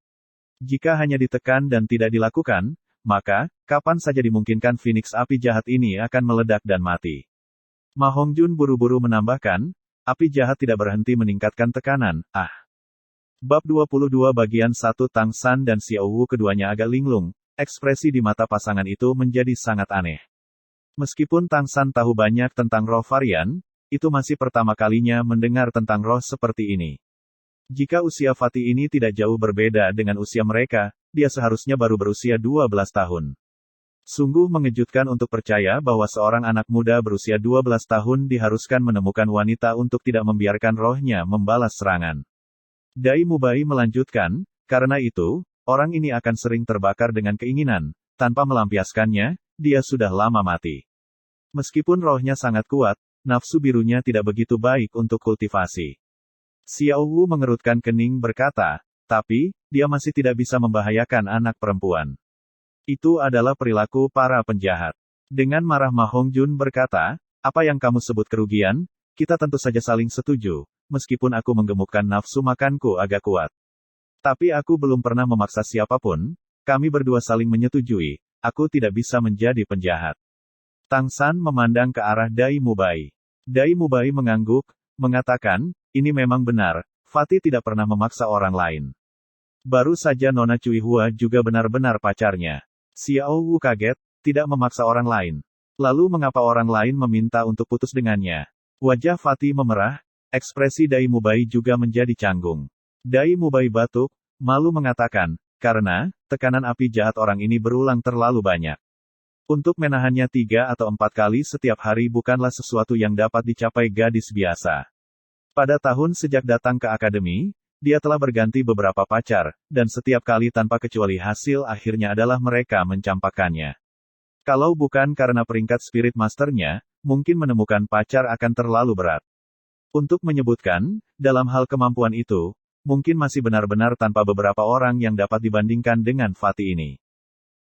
Jika hanya ditekan dan tidak dilakukan, maka, kapan saja dimungkinkan Phoenix api jahat ini akan meledak dan mati. Ma Hong Jun buru-buru menambahkan, api jahat tidak berhenti meningkatkan tekanan, Bab 22 bagian 1 Tang San dan Xiao Wu keduanya agak linglung, ekspresi di mata pasangan itu menjadi sangat aneh. Meskipun Tang San tahu banyak tentang roh varian, itu masih pertama kalinya mendengar tentang roh seperti ini. Jika usia Fatih ini tidak jauh berbeda dengan usia mereka, dia seharusnya baru berusia 12 tahun. Sungguh mengejutkan untuk percaya bahwa seorang anak muda berusia 12 tahun diharuskan menemukan wanita untuk tidak membiarkan rohnya membalas serangan. Dai Mubai melanjutkan, karena itu, orang ini akan sering terbakar dengan keinginan, tanpa melampiaskannya, dia sudah lama mati. Meskipun rohnya sangat kuat, nafsu birunya tidak begitu baik untuk kultivasi. Xiao Wu mengerutkan kening berkata, tapi, dia masih tidak bisa membahayakan anak perempuan. Itu adalah perilaku para penjahat. Dengan marah Ma Hongjun berkata, apa yang kamu sebut kerugian? Kita tentu saja saling setuju, meskipun aku menggemukkan nafsu makanku agak kuat. Tapi aku belum pernah memaksa siapapun, kami berdua saling menyetujui, aku tidak bisa menjadi penjahat. Tang San memandang ke arah Dai Mubai. Dai Mubai mengangguk, mengatakan, ini memang benar, Fatih tidak pernah memaksa orang lain. Baru saja Nona Cui Hua juga benar-benar pacarnya. Xiao Wu kaget, tidak memaksa orang lain. Lalu mengapa orang lain meminta untuk putus dengannya? Wajah Fatih memerah, ekspresi Dai Mubai juga menjadi canggung. Dai Mubai batuk, malu mengatakan, karena, tekanan api jahat orang ini berulang terlalu banyak. Untuk menahannya 3 atau 4 kali setiap hari bukanlah sesuatu yang dapat dicapai gadis biasa. Pada tahun sejak datang ke akademi, dia telah berganti beberapa pacar, dan setiap kali tanpa kecuali hasil akhirnya adalah mereka mencampakkannya. Kalau bukan karena peringkat spirit masternya, mungkin menemukan pacar akan terlalu berat. Untuk menyebutkan, dalam hal kemampuan itu, mungkin masih benar-benar tanpa beberapa orang yang dapat dibandingkan dengan Fatih ini.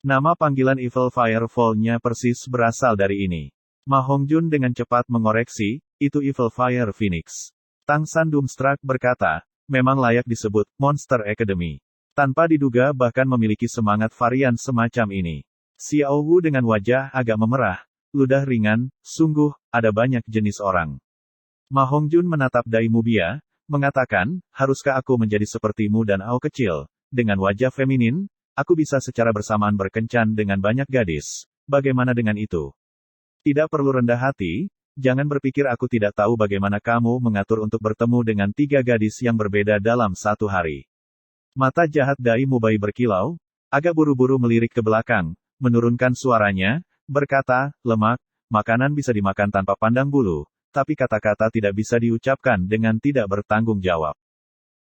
Nama panggilan Evil Firefall-nya persis berasal dari ini. Ma Hongjun dengan cepat mengoreksi, itu Evil Fire Phoenix. Tang San dumbstruck berkata, memang layak disebut Monster Academy. Tanpa diduga bahkan memiliki semangat varian semacam ini. Xiao Wu dengan wajah agak memerah, ludah ringan, sungguh, ada banyak jenis orang. Ma Hongjun menatap Dai Mubia, mengatakan, haruskah aku menjadi sepertimu dan Ao kecil, dengan wajah feminin, aku bisa secara bersamaan berkencan dengan banyak gadis, bagaimana dengan itu? Tidak perlu rendah hati, jangan berpikir aku tidak tahu bagaimana kamu mengatur untuk bertemu dengan 3 gadis yang berbeda dalam satu hari. Mata jahat Dai Mubai berkilau, agak buru-buru melirik ke belakang, menurunkan suaranya, berkata, lemak, makanan bisa dimakan tanpa pandang bulu, tapi kata-kata tidak bisa diucapkan dengan tidak bertanggung jawab.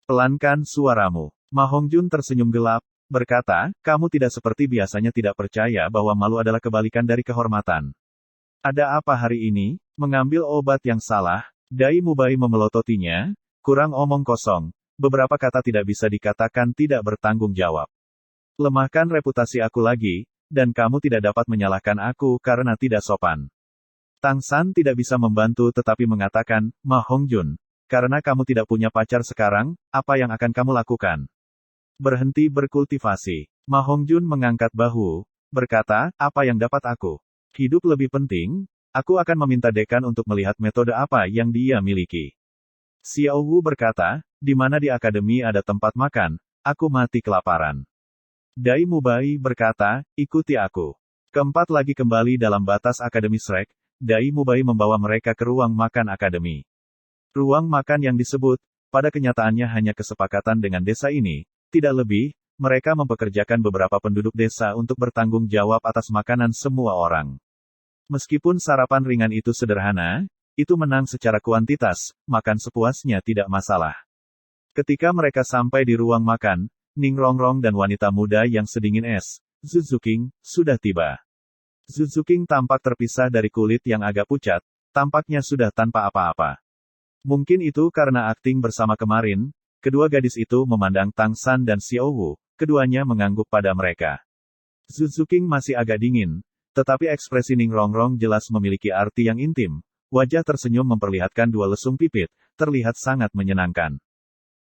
Pelankan suaramu. Ma Hongjun tersenyum gelap, berkata, kamu tidak seperti biasanya tidak percaya bahwa malu adalah kebalikan dari kehormatan. Ada apa hari ini? Mengambil obat yang salah? Dai Mubai memelototinya, kurang omong kosong, beberapa kata tidak bisa dikatakan tidak bertanggung jawab. Lemahkan reputasi aku lagi, dan kamu tidak dapat menyalahkan aku karena tidak sopan. Tang San tidak bisa membantu tetapi mengatakan, Ma Hongjun, karena kamu tidak punya pacar sekarang, apa yang akan kamu lakukan? Berhenti berkultivasi. Ma Hongjun mengangkat bahu, berkata, apa yang dapat aku? Hidup lebih penting, aku akan meminta dekan untuk melihat metode apa yang dia miliki. Xiao Wu berkata, di mana di akademi ada tempat makan, aku mati kelaparan. Dai Mubai berkata, ikuti aku. Keempat lagi kembali dalam batas akademi Shrek, Dai Mubai membawa mereka ke ruang makan akademi. Ruang makan yang disebut, pada kenyataannya hanya kesepakatan dengan desa ini, tidak lebih, mereka mempekerjakan beberapa penduduk desa untuk bertanggung jawab atas makanan semua orang. Meskipun sarapan ringan itu sederhana, itu menang secara kuantitas, makan sepuasnya tidak masalah. Ketika mereka sampai di ruang makan, Ning Rongrong dan wanita muda yang sedingin es, Zuzuking, sudah tiba. Zuzuking tampak terpisah dari kulit yang agak pucat, tampaknya sudah tanpa apa-apa. Mungkin itu karena akting bersama kemarin, kedua gadis itu memandang Tang San dan Xiao Wu, keduanya mengangguk pada mereka. Zuzuking masih agak dingin, tetapi ekspresi Ning Rongrong jelas memiliki arti yang intim, wajah tersenyum memperlihatkan 2 lesung pipit, terlihat sangat menyenangkan.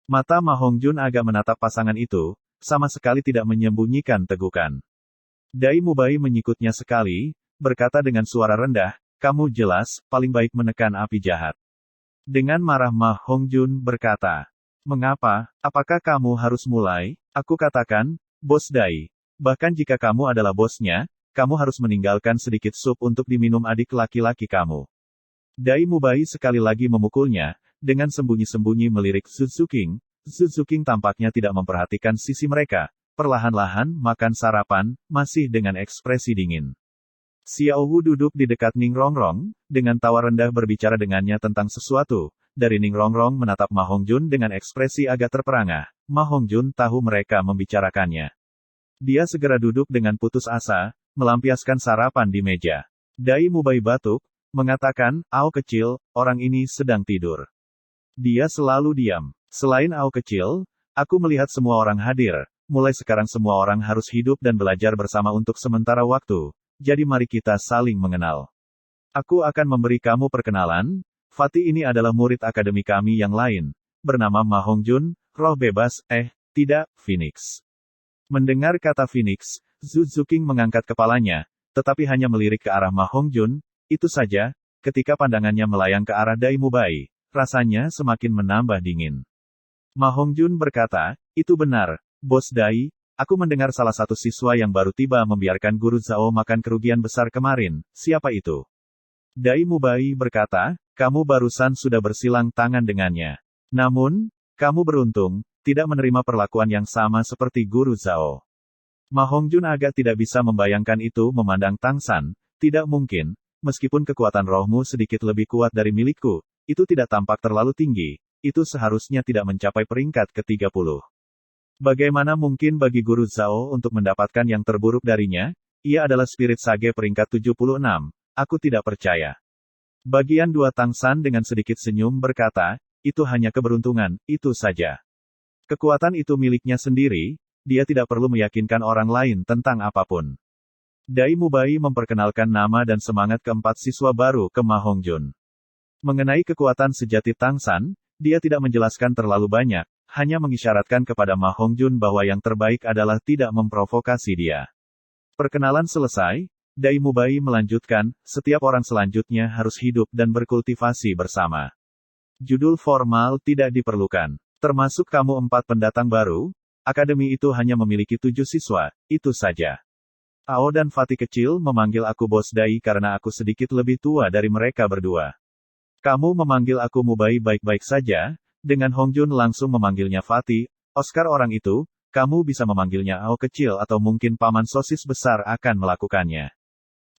Mata Ma Hongjun agak menatap pasangan itu, sama sekali tidak menyembunyikan tegukan. Dai Mubai menyikutnya sekali, berkata dengan suara rendah, kamu jelas, paling baik menekan api jahat. Dengan marah Ma Hongjun berkata, mengapa, apakah kamu harus mulai? Aku katakan, Bos Dai, bahkan jika kamu adalah bosnya, kamu harus meninggalkan sedikit sup untuk diminum adik laki-laki kamu. Dai Mubai sekali lagi memukulnya, dengan sembunyi-sembunyi melirik Zuzuking, Zuzuking tampaknya tidak memperhatikan sisi mereka, perlahan-lahan makan sarapan, masih dengan ekspresi dingin. Xiao Wu duduk di dekat Ning Rongrong, dengan tawa rendah berbicara dengannya tentang sesuatu. Dari Ning Rongrong menatap Ma Hongjun dengan ekspresi agak terperangah. Ma Hongjun tahu mereka membicarakannya. Dia segera duduk dengan putus asa, melampiaskan sarapan di meja. Dai Mubai batuk, mengatakan, "Ao kecil, orang ini sedang tidur." Dia selalu diam. Selain Ao kecil, aku melihat semua orang hadir. Mulai sekarang semua orang harus hidup dan belajar bersama untuk sementara waktu. Jadi mari kita saling mengenal. Aku akan memberi kamu perkenalan. Fatih ini adalah murid akademi kami yang lain. Bernama Ma Hongjun, roh bebas, tidak, Phoenix. Mendengar kata Phoenix, Zuzuking mengangkat kepalanya, tetapi hanya melirik ke arah Ma Hongjun. Itu saja, ketika pandangannya melayang ke arah Dai Mubai, rasanya semakin menambah dingin. Ma Hongjun berkata, "Itu benar, Bos Dai. Aku mendengar salah satu siswa yang baru tiba membiarkan Guru Zhao makan kerugian besar kemarin. Siapa itu?" Dai Mubai berkata, "Kamu barusan sudah bersilang tangan dengannya. Namun, kamu beruntung, tidak menerima perlakuan yang sama seperti Guru Zhao." Ma Hongjun agak tidak bisa membayangkan itu memandang Tang San. Tidak mungkin, meskipun kekuatan rohmu sedikit lebih kuat dari milikku, itu tidak tampak terlalu tinggi. Itu seharusnya tidak mencapai peringkat ke-30. Bagaimana mungkin bagi Guru Zhao untuk mendapatkan yang terburuk darinya? Ia adalah spirit sage peringkat 76. Aku tidak percaya. Bagian 2 Tang San dengan sedikit senyum berkata, "Itu hanya keberuntungan, itu saja. Kekuatan itu miliknya sendiri, dia tidak perlu meyakinkan orang lain tentang apapun." Dai Mubai memperkenalkan nama dan semangat keempat siswa baru ke Ma Hongjun. Mengenai kekuatan sejati Tang San, dia tidak menjelaskan terlalu banyak, hanya mengisyaratkan kepada Ma Hongjun bahwa yang terbaik adalah tidak memprovokasi dia. Perkenalan selesai, Dai Mubai melanjutkan, "Setiap orang selanjutnya harus hidup dan berkultivasi bersama. Judul formal tidak diperlukan. Termasuk kamu 4 pendatang baru, akademi itu hanya memiliki 7 siswa, itu saja. Ao dan Fatih kecil memanggil aku Bos Dai karena aku sedikit lebih tua dari mereka berdua. Kamu memanggil aku Mubai baik-baik saja." Dengan Hongjun langsung memanggilnya Fatih, "Oscar orang itu, kamu bisa memanggilnya Ao kecil atau mungkin Paman Sosis besar akan melakukannya."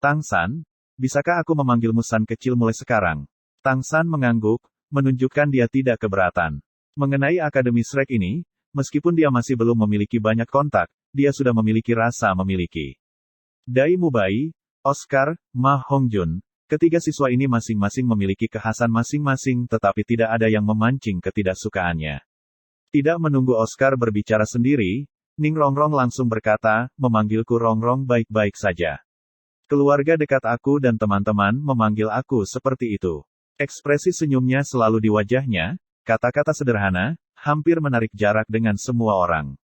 Tang San, "Bisakah aku memanggilmu San kecil mulai sekarang?" Tang San mengangguk, menunjukkan dia tidak keberatan. Mengenai Akademi Shrek ini, meskipun dia masih belum memiliki banyak kontak, dia sudah memiliki rasa memiliki. Dai Mubai, Oscar, Ma Hongjun, ketiga siswa ini masing-masing memiliki kekhasan masing-masing tetapi tidak ada yang memancing ketidaksukaannya. Tidak menunggu Oscar berbicara sendiri, Ning Rongrong langsung berkata, "Memanggilku Rongrong baik-baik saja. Keluarga dekat aku dan teman-teman memanggil aku seperti itu." Ekspresi senyumnya selalu di wajahnya, kata-kata sederhana, hampir menarik jarak dengan semua orang.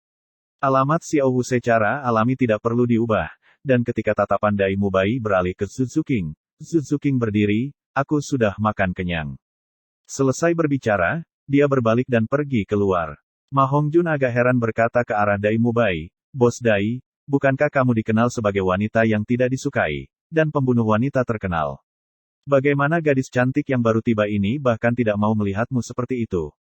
Alamat Xiao Wu secara alami tidak perlu diubah, dan ketika tatapan Dai Mubai beralih ke Zuzuking berdiri, "Aku sudah makan kenyang." Selesai berbicara, dia berbalik dan pergi keluar. Ma Hongjun agak heran berkata ke arah Dai Mubai, "Bos Dai, bukankah kamu dikenal sebagai wanita yang tidak disukai, dan pembunuh wanita terkenal? Bagaimana gadis cantik yang baru tiba ini bahkan tidak mau melihatmu seperti itu?"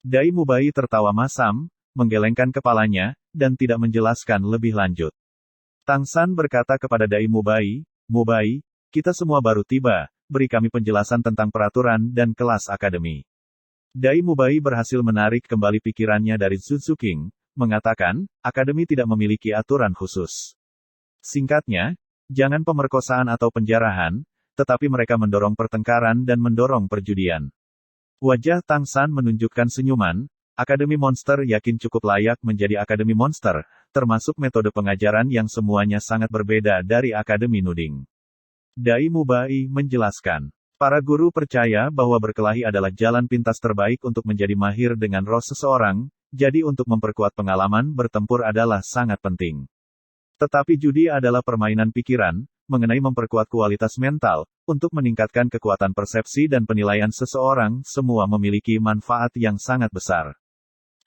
Dai Mubai tertawa masam, menggelengkan kepalanya, dan tidak menjelaskan lebih lanjut. Tang San berkata kepada Dai Mubai, "Mubai, kita semua baru tiba, beri kami penjelasan tentang peraturan dan kelas akademi." Dai Mubai berhasil menarik kembali pikirannya dari Zuzuking, mengatakan, "Akademi tidak memiliki aturan khusus. Singkatnya, jangan pemerkosaan atau penjarahan, tetapi mereka mendorong pertengkaran dan mendorong perjudian." Wajah Tang San menunjukkan senyuman. Akademi Monster yakin cukup layak menjadi Akademi Monster, termasuk metode pengajaran yang semuanya sangat berbeda dari Akademi Nuding. Dai Mubai menjelaskan, "Para guru percaya bahwa berkelahi adalah jalan pintas terbaik untuk menjadi mahir dengan roh seseorang, jadi untuk memperkuat pengalaman bertempur adalah sangat penting. Tetapi judi adalah permainan pikiran, mengenai memperkuat kualitas mental, untuk meningkatkan kekuatan persepsi dan penilaian seseorang, semua memiliki manfaat yang sangat besar.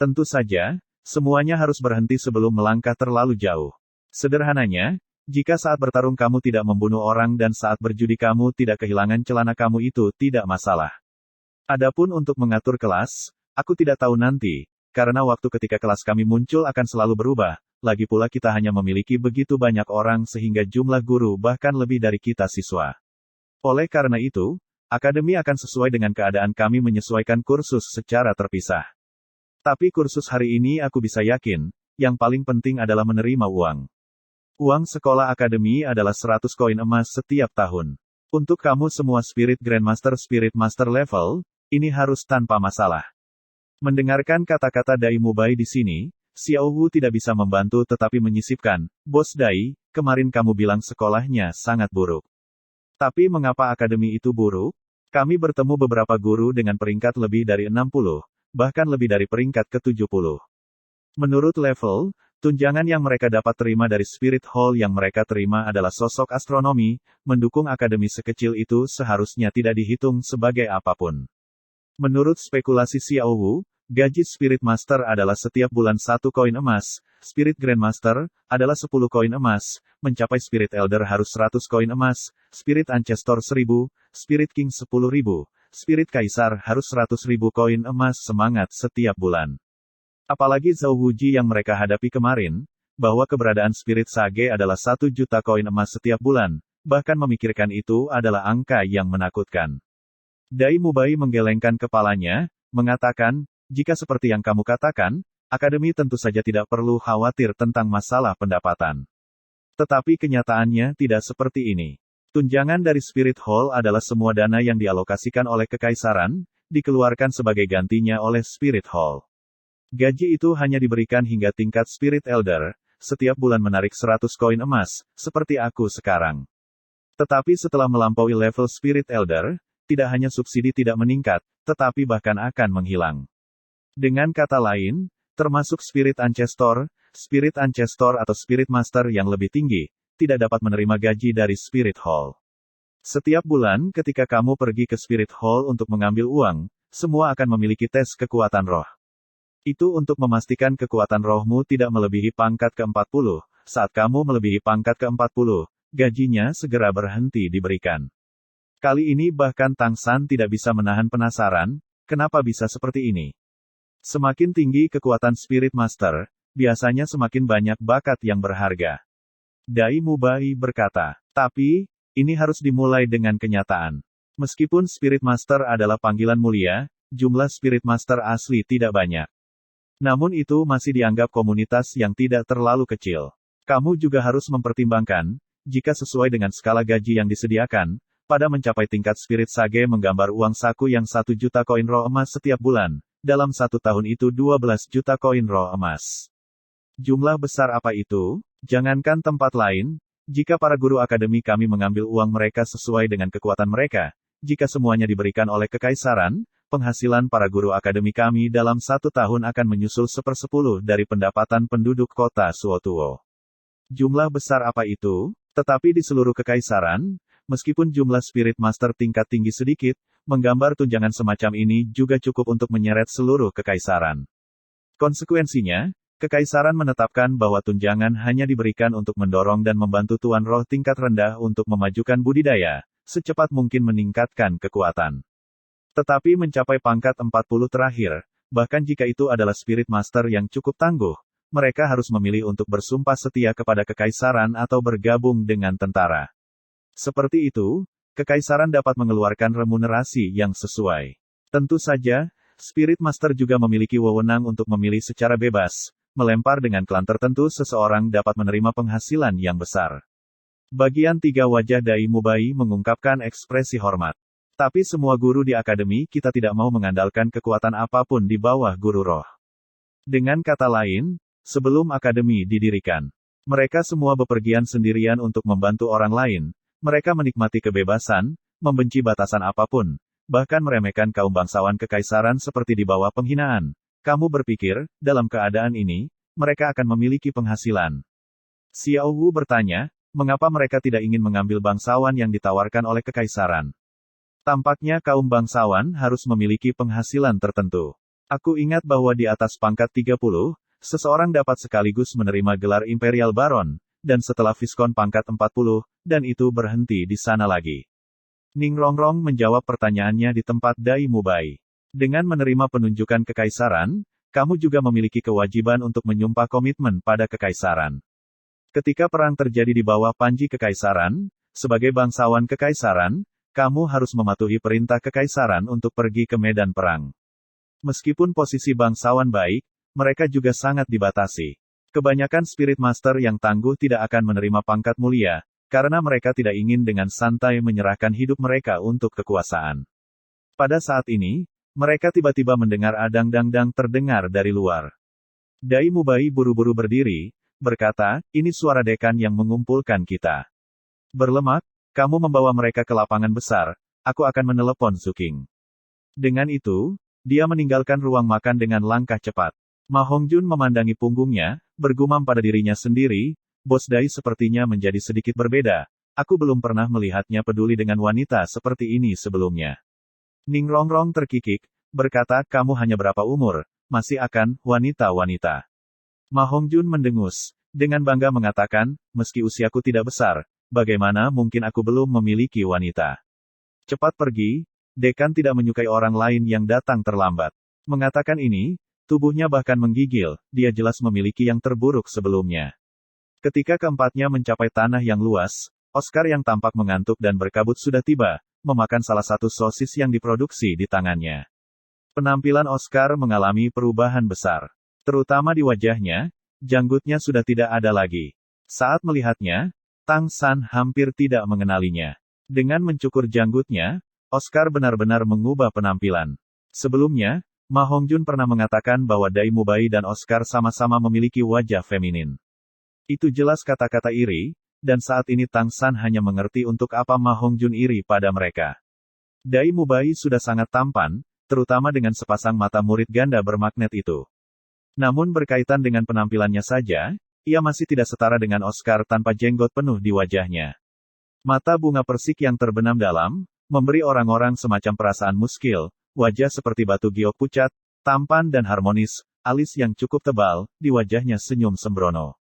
Tentu saja, semuanya harus berhenti sebelum melangkah terlalu jauh. Sederhananya, jika saat bertarung kamu tidak membunuh orang dan saat berjudi kamu tidak kehilangan celana kamu itu tidak masalah. Adapun untuk mengatur kelas, aku tidak tahu nanti, karena waktu ketika kelas kami muncul akan selalu berubah, lagi pula kita hanya memiliki begitu banyak orang sehingga jumlah guru bahkan lebih dari kita siswa. Oleh karena itu, akademi akan sesuai dengan keadaan kami menyesuaikan kursus secara terpisah. Tapi kursus hari ini aku bisa yakin, yang paling penting adalah menerima uang. Uang sekolah akademi adalah 100 koin emas setiap tahun. Untuk kamu semua Spirit Grandmaster Spirit Master level, ini harus tanpa masalah. Mendengarkan kata-kata Dai Mubai di sini, Xiao Wu tidak bisa membantu tetapi menyisipkan, Bos Dai, kemarin kamu bilang sekolahnya sangat buruk. Tapi mengapa akademi itu buruk? Kami bertemu beberapa guru dengan peringkat lebih dari 60, bahkan lebih dari peringkat ke-70. Menurut level, tunjangan yang mereka dapat terima dari Spirit Hall yang mereka terima adalah sosok astronomi, mendukung akademi sekecil itu seharusnya tidak dihitung sebagai apapun. Menurut spekulasi Xiao Wu, gaji Spirit Master adalah setiap bulan 1 koin emas, Spirit Grandmaster adalah 10 koin emas, mencapai Spirit Elder harus 100 koin emas, Spirit Ancestor 1000, Spirit King 10.000, Spirit Kaisar harus 100.000 koin emas semangat setiap bulan. Apalagi Zhao Wuji yang mereka hadapi kemarin, bahwa keberadaan Spirit Sage adalah 1 juta koin emas setiap bulan, bahkan memikirkan itu adalah angka yang menakutkan. Dai Mubai menggelengkan kepalanya, mengatakan, jika seperti yang kamu katakan, akademi tentu saja tidak perlu khawatir tentang masalah pendapatan. Tetapi kenyataannya tidak seperti ini. Tunjangan dari Spirit Hall adalah semua dana yang dialokasikan oleh Kekaisaran, dikeluarkan sebagai gantinya oleh Spirit Hall. Gaji itu hanya diberikan hingga tingkat Spirit Elder, setiap bulan menarik 100 koin emas, seperti aku sekarang. Tetapi setelah melampaui level Spirit Elder, tidak hanya subsidi tidak meningkat, tetapi bahkan akan menghilang. Dengan kata lain, termasuk Spirit Ancestor atau Spirit Master yang lebih tinggi, tidak dapat menerima gaji dari Spirit Hall. Setiap bulan ketika kamu pergi ke Spirit Hall untuk mengambil uang, semua akan memiliki tes kekuatan roh. Itu untuk memastikan kekuatan rohmu tidak melebihi pangkat ke-40, saat kamu melebihi pangkat ke-40, gajinya segera berhenti diberikan. Kali ini bahkan Tang San tidak bisa menahan penasaran, kenapa bisa seperti ini. Semakin tinggi kekuatan Spirit Master, biasanya semakin banyak bakat yang berharga. Dai Mubai berkata, tapi, ini harus dimulai dengan kenyataan. Meskipun Spirit Master adalah panggilan mulia, jumlah Spirit Master asli tidak banyak. Namun itu masih dianggap komunitas yang tidak terlalu kecil. Kamu juga harus mempertimbangkan, jika sesuai dengan skala gaji yang disediakan, pada mencapai tingkat Spirit Sage menggambar uang saku yang 1 juta koin roh emas setiap bulan, dalam 1 tahun itu 12 juta koin roh emas. Jumlah besar apa itu? Jangankan tempat lain, jika para guru akademi kami mengambil uang mereka sesuai dengan kekuatan mereka, jika semuanya diberikan oleh Kekaisaran, penghasilan para guru akademi kami dalam 1 tahun akan menyusul 1/10 dari pendapatan penduduk kota Suotuo. Jumlah besar apa itu? Tetapi di seluruh Kekaisaran, meskipun jumlah Spirit Master tingkat tinggi sedikit, menggambar tunjangan semacam ini juga cukup untuk menyeret seluruh Kekaisaran. Konsekuensinya, Kekaisaran menetapkan bahwa tunjangan hanya diberikan untuk mendorong dan membantu Tuan Roh tingkat rendah untuk memajukan budidaya, secepat mungkin meningkatkan kekuatan. Tetapi mencapai pangkat 40 terakhir, bahkan jika itu adalah Spirit Master yang cukup tangguh, mereka harus memilih untuk bersumpah setia kepada Kekaisaran atau bergabung dengan tentara. Seperti itu, Kekaisaran dapat mengeluarkan remunerasi yang sesuai. Tentu saja, Spirit Master juga memiliki wewenang untuk memilih secara bebas, melempar dengan klan tertentu seseorang dapat menerima penghasilan yang besar. Bagian 3 wajah Dai Mubai mengungkapkan ekspresi hormat. Tapi semua guru di akademi kita tidak mau mengandalkan kekuatan apapun di bawah guru roh. Dengan kata lain, sebelum akademi didirikan, mereka semua bepergian sendirian untuk membantu orang lain. Mereka menikmati kebebasan, membenci batasan apapun, bahkan meremehkan kaum bangsawan Kekaisaran seperti di bawah penghinaan. Kamu berpikir, dalam keadaan ini, mereka akan memiliki penghasilan? Xiao Wu bertanya, mengapa mereka tidak ingin mengambil bangsawan yang ditawarkan oleh Kekaisaran? Tampaknya kaum bangsawan harus memiliki penghasilan tertentu. Aku ingat bahwa di atas pangkat 30, seseorang dapat sekaligus menerima gelar Imperial Baron, dan setelah Viskon pangkat 40, dan itu berhenti di sana lagi. Ning Rongrong menjawab pertanyaannya di tempat Dai Mubai. Dengan menerima penunjukan Kekaisaran, kamu juga memiliki kewajiban untuk menyumpah komitmen pada kekaisaran. Ketika perang terjadi di bawah panji kekaisaran, sebagai bangsawan kekaisaran, kamu harus mematuhi perintah kekaisaran untuk pergi ke medan perang. Meskipun posisi bangsawan baik, mereka juga sangat dibatasi. Kebanyakan spirit master yang tangguh tidak akan menerima pangkat mulia, karena mereka tidak ingin dengan santai menyerahkan hidup mereka untuk kekuasaan. Pada saat ini, mereka tiba-tiba mendengar adang-dang-dang terdengar dari luar. Dai Mubai buru-buru berdiri, berkata, ini suara dekan yang mengumpulkan kita. Berlemak, kamu membawa mereka ke lapangan besar, aku akan menelepon Zuking. Dengan itu, dia meninggalkan ruang makan dengan langkah cepat. Ma Hongjun memandangi punggungnya, bergumam pada dirinya sendiri, Bos Dai sepertinya menjadi sedikit berbeda, aku belum pernah melihatnya peduli dengan wanita seperti ini sebelumnya. Ning Rongrong terkikik, berkata, kamu hanya berapa umur, masih akan, wanita-wanita. Ma Hongjun mendengus, dengan bangga mengatakan, meski usiaku tidak besar, bagaimana mungkin aku belum memiliki wanita? Cepat pergi, dekan tidak menyukai orang lain yang datang terlambat. Mengatakan ini, tubuhnya bahkan menggigil, dia jelas memiliki yang terburuk sebelumnya. Ketika keempatnya mencapai tanah yang luas, Oscar yang tampak mengantuk dan berkabut sudah tiba, memakan salah satu sosis yang diproduksi di tangannya. Penampilan Oscar mengalami perubahan besar. Terutama di wajahnya, janggutnya sudah tidak ada lagi. Saat melihatnya, Tang San hampir tidak mengenalinya. Dengan mencukur janggutnya, Oscar benar-benar mengubah penampilan. Sebelumnya, Ma Hongjun pernah mengatakan bahwa Dai Mubai dan Oscar sama-sama memiliki wajah feminin. Itu jelas kata-kata iri, dan saat ini Tang San hanya mengerti untuk apa Ma Hongjun iri pada mereka. Dai Mubai sudah sangat tampan, terutama dengan sepasang mata murid ganda bermagnet itu. Namun berkaitan dengan penampilannya saja, ia masih tidak setara dengan Oscar tanpa jenggot penuh di wajahnya. Mata bunga persik yang terbenam dalam, memberi orang-orang semacam perasaan muskil, wajah seperti batu giok pucat, tampan dan harmonis, alis yang cukup tebal, di wajahnya senyum sembrono.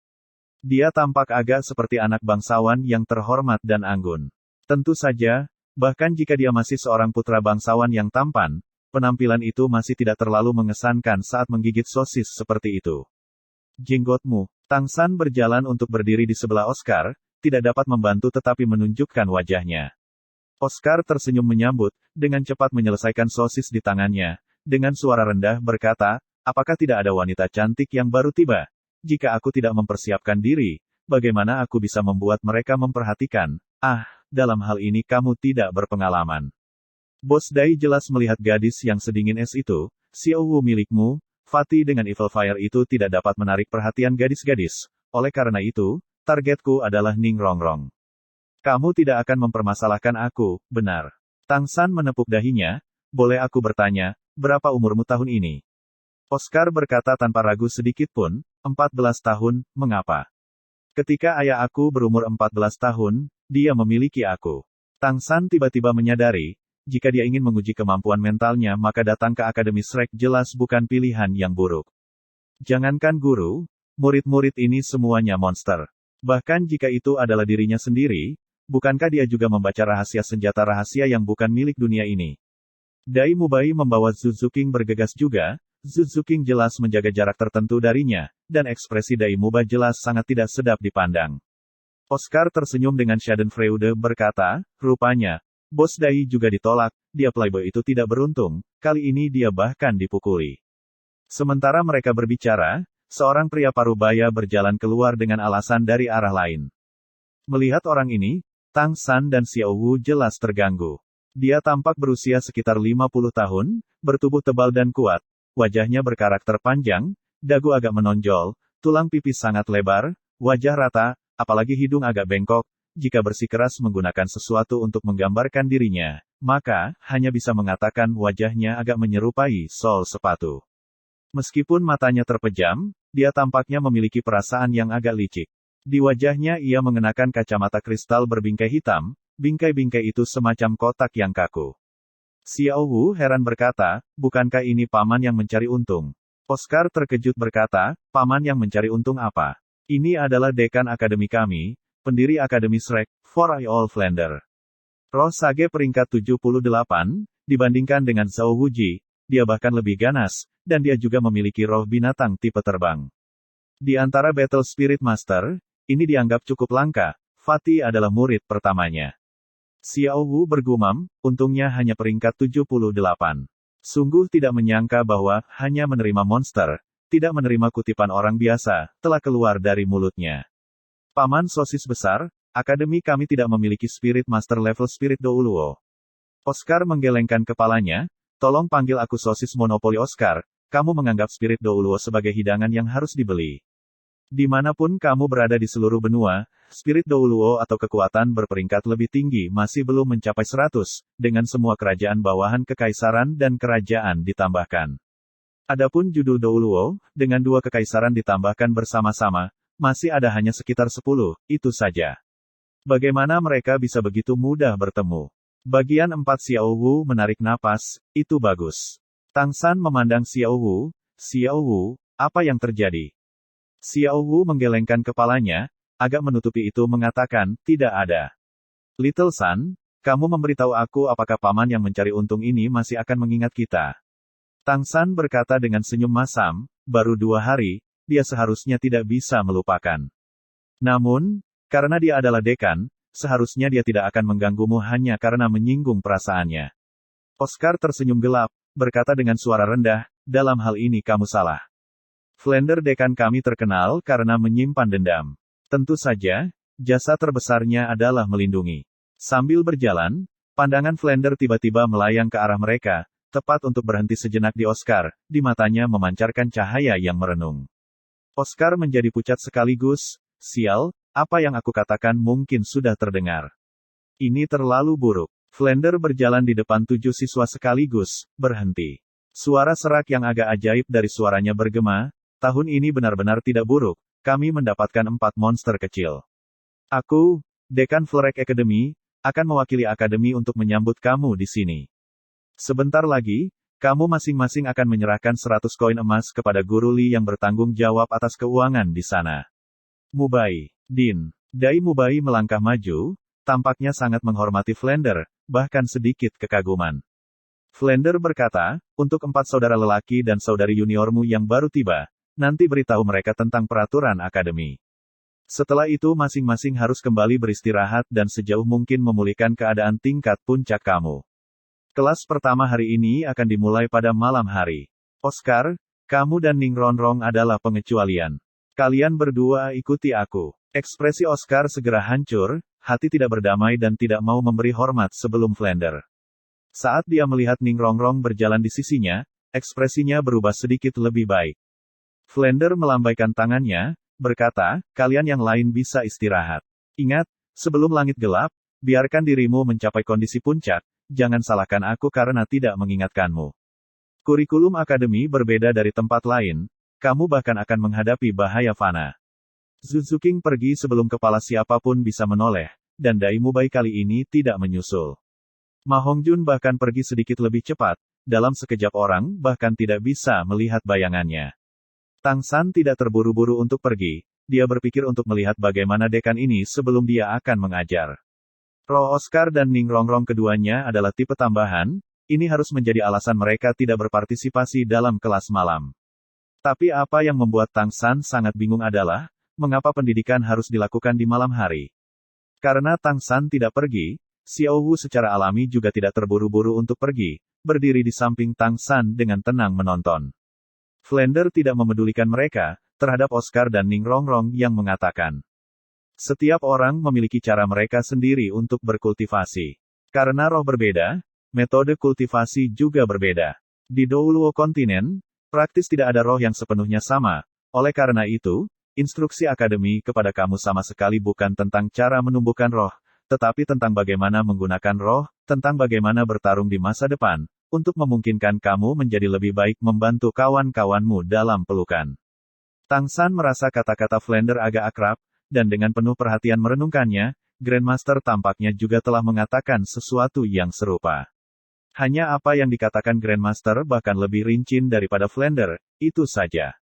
Dia tampak agak seperti anak bangsawan yang terhormat dan anggun. Tentu saja, bahkan jika dia masih seorang putra bangsawan yang tampan, penampilan itu masih tidak terlalu mengesankan saat menggigit sosis seperti itu. Jenggotmu. Tang San berjalan untuk berdiri di sebelah Oscar, tidak dapat membantu tetapi menunjukkan wajahnya. Oscar tersenyum menyambut, dengan cepat menyelesaikan sosis di tangannya, dengan suara rendah berkata, apakah tidak ada wanita cantik yang baru tiba? Jika aku tidak mempersiapkan diri, bagaimana aku bisa membuat mereka memperhatikan? Dalam hal ini kamu tidak berpengalaman. Bos Dai jelas melihat gadis yang sedingin es itu, Xiao Wu milikmu, Fatih dengan Evil Fire itu tidak dapat menarik perhatian gadis-gadis, oleh karena itu, targetku adalah Ning Rongrong. Kamu tidak akan mempermasalahkan aku, benar? Tang San menepuk dahinya, boleh aku bertanya, berapa umurmu tahun ini? Oscar berkata tanpa ragu sedikit pun, 14 tahun, mengapa? Ketika ayah aku berumur 14 tahun, dia memiliki aku. Tang San tiba-tiba menyadari, jika dia ingin menguji kemampuan mentalnya maka datang ke Akademi Shrek jelas bukan pilihan yang buruk. Jangankan guru, murid-murid ini semuanya monster. Bahkan jika itu adalah dirinya sendiri, bukankah dia juga membaca rahasia senjata rahasia yang bukan milik dunia ini? Dai Mubai membawa Zhu Zuqing bergegas juga, Zhu Zuqing jelas menjaga jarak tertentu darinya, dan ekspresi Dai Mubai jelas sangat tidak sedap dipandang. Oscar tersenyum dengan Schadenfreude berkata, rupanya, Bos Dai juga ditolak, dia playboy itu tidak beruntung, kali ini dia bahkan dipukuli. Sementara mereka berbicara, seorang pria parubaya berjalan keluar dengan alasan dari arah lain. Melihat orang ini, Tang San dan Xiao Wu jelas terganggu. Dia tampak berusia sekitar 50 tahun, bertubuh tebal dan kuat, wajahnya berkarakter panjang, dagu agak menonjol, tulang pipis sangat lebar, wajah rata, apalagi hidung agak bengkok. Jika bersikeras menggunakan sesuatu untuk menggambarkan dirinya, maka, hanya bisa mengatakan wajahnya agak menyerupai sol sepatu. Meskipun matanya terpejam, dia tampaknya memiliki perasaan yang agak licik. Di wajahnya ia mengenakan kacamata kristal berbingkai hitam, bingkai-bingkai itu semacam kotak yang kaku. Xiao Wu heran berkata, bukankah ini paman yang mencari untung? Oscar terkejut berkata, paman yang mencari untung apa? Ini adalah dekan akademi kami, pendiri Akademi Shrek, For All Flander. Roh Sage peringkat 78, dibandingkan dengan Zhao Wuji, dia bahkan lebih ganas, dan dia juga memiliki roh binatang tipe terbang. Di antara Battle Spirit Master, ini dianggap cukup langka. Fatih adalah murid pertamanya. Xiao Wu bergumam, untungnya hanya peringkat 78. Sungguh tidak menyangka bahwa hanya menerima monster, tidak menerima kutipan orang biasa, telah keluar dari mulutnya. Paman sosis besar, akademi kami tidak memiliki Spirit Master level Spirit Douluo. Oscar menggelengkan kepalanya, tolong panggil aku sosis monopoli Oscar, kamu menganggap Spirit Douluo sebagai hidangan yang harus dibeli. Dimanapun kamu berada di seluruh benua, Spirit Douluo atau kekuatan berperingkat lebih tinggi masih belum mencapai 100, dengan semua kerajaan bawahan kekaisaran dan kerajaan ditambahkan. Adapun judul Douluo, dengan 2 kekaisaran ditambahkan bersama-sama, masih ada hanya sekitar 10, itu saja. Bagaimana mereka bisa begitu mudah bertemu? Bagian 4 Xiao Wu menarik napas, itu bagus. Tang San memandang Xiao Wu, apa yang terjadi? Xiao Wu menggelengkan kepalanya, agak menutupi itu mengatakan, tidak ada. Little Sun, kamu memberitahu aku apakah paman yang mencari untung ini masih akan mengingat kita. Tang San berkata dengan senyum masam, baru 2 hari, dia seharusnya tidak bisa melupakan. Namun, karena dia adalah dekan, seharusnya dia tidak akan mengganggumu hanya karena menyinggung perasaannya. Oscar tersenyum gelap, berkata dengan suara rendah, dalam hal ini kamu salah. Flander dekan kami terkenal karena menyimpan dendam. Tentu saja, jasa terbesarnya adalah melindungi. Sambil berjalan, pandangan Flander tiba-tiba melayang ke arah mereka, tepat untuk berhenti sejenak di Oscar, di matanya memancarkan cahaya yang merenung. Oscar menjadi pucat sekaligus, sial, apa yang aku katakan mungkin sudah terdengar. Ini terlalu buruk. Flander berjalan di depan 7 siswa sekaligus, berhenti. Suara serak yang agak ajaib dari suaranya bergema, tahun ini benar-benar tidak buruk, kami mendapatkan 4 monster kecil. Aku, Dekan Florek Academy, akan mewakili akademi untuk menyambut kamu di sini. Sebentar lagi, kamu masing-masing akan menyerahkan 100 koin emas kepada Guru Li yang bertanggung jawab atas keuangan di sana. Mubai, Din. Dai Mubai melangkah maju, tampaknya sangat menghormati Flander, bahkan sedikit kekaguman. Flander berkata, untuk 4 saudara lelaki dan saudari juniormu yang baru tiba, nanti beritahu mereka tentang peraturan akademi. Setelah itu masing-masing harus kembali beristirahat dan sejauh mungkin memulihkan keadaan tingkat puncak kamu. Kelas pertama hari ini akan dimulai pada malam hari. Oscar, kamu dan Ning Rongrong adalah pengecualian. Kalian berdua ikuti aku. Ekspresi Oscar segera hancur, hati tidak berdamai dan tidak mau memberi hormat sebelum Flander. Saat dia melihat Ning Rongrong berjalan di sisinya, ekspresinya berubah sedikit lebih baik. Flander melambaikan tangannya, berkata, kalian yang lain bisa istirahat. Ingat, sebelum langit gelap, biarkan dirimu mencapai kondisi puncak, jangan salahkan aku karena tidak mengingatkanmu. Kurikulum akademi berbeda dari tempat lain, kamu bahkan akan menghadapi bahaya fana. Zuzuking pergi sebelum kepala siapapun bisa menoleh, dan Dai Mubai kali ini tidak menyusul. Ma Hongjun bahkan pergi sedikit lebih cepat, dalam sekejap orang bahkan tidak bisa melihat bayangannya. Tang San tidak terburu-buru untuk pergi, dia berpikir untuk melihat bagaimana dekan ini sebelum dia akan mengajar. Roh Oscar dan Ning Rongrong keduanya adalah tipe tambahan, ini harus menjadi alasan mereka tidak berpartisipasi dalam kelas malam. Tapi apa yang membuat Tang San sangat bingung adalah, mengapa pendidikan harus dilakukan di malam hari. Karena Tang San tidak pergi, Xiao Wu secara alami juga tidak terburu-buru untuk pergi, berdiri di samping Tang San dengan tenang menonton. Flander tidak memedulikan mereka, terhadap Oscar dan Ning Rongrong yang mengatakan. Setiap orang memiliki cara mereka sendiri untuk berkultivasi. Karena roh berbeda, metode kultivasi juga berbeda. Di Douluo kontinen, praktis tidak ada roh yang sepenuhnya sama, oleh karena itu, instruksi akademi kepada kamu sama sekali bukan tentang cara menumbuhkan roh, tetapi tentang bagaimana menggunakan roh, tentang bagaimana bertarung di masa depan, untuk memungkinkan kamu menjadi lebih baik membantu kawan-kawanmu dalam pelukan. Tang San merasa kata-kata Flander agak akrab, dan dengan penuh perhatian merenungkannya, Grandmaster tampaknya juga telah mengatakan sesuatu yang serupa. Hanya apa yang dikatakan Grandmaster bahkan lebih rinci daripada Flander, itu saja.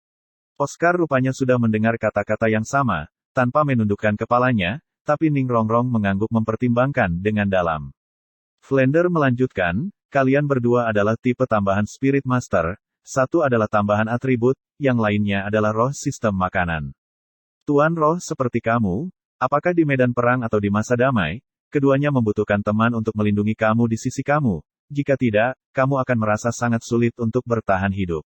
Oscar rupanya sudah mendengar kata-kata yang sama, tanpa menundukkan kepalanya, tapi Ning Rongrong mengangguk mempertimbangkan dengan dalam. Flander melanjutkan, kalian berdua adalah tipe tambahan Spirit Master, Satu adalah tambahan atribut, yang lainnya adalah roh sistem makanan. Tuan roh seperti kamu, apakah di medan perang atau di masa damai, keduanya membutuhkan teman untuk melindungi kamu di sisi kamu. Jika tidak, kamu akan merasa sangat sulit untuk bertahan hidup.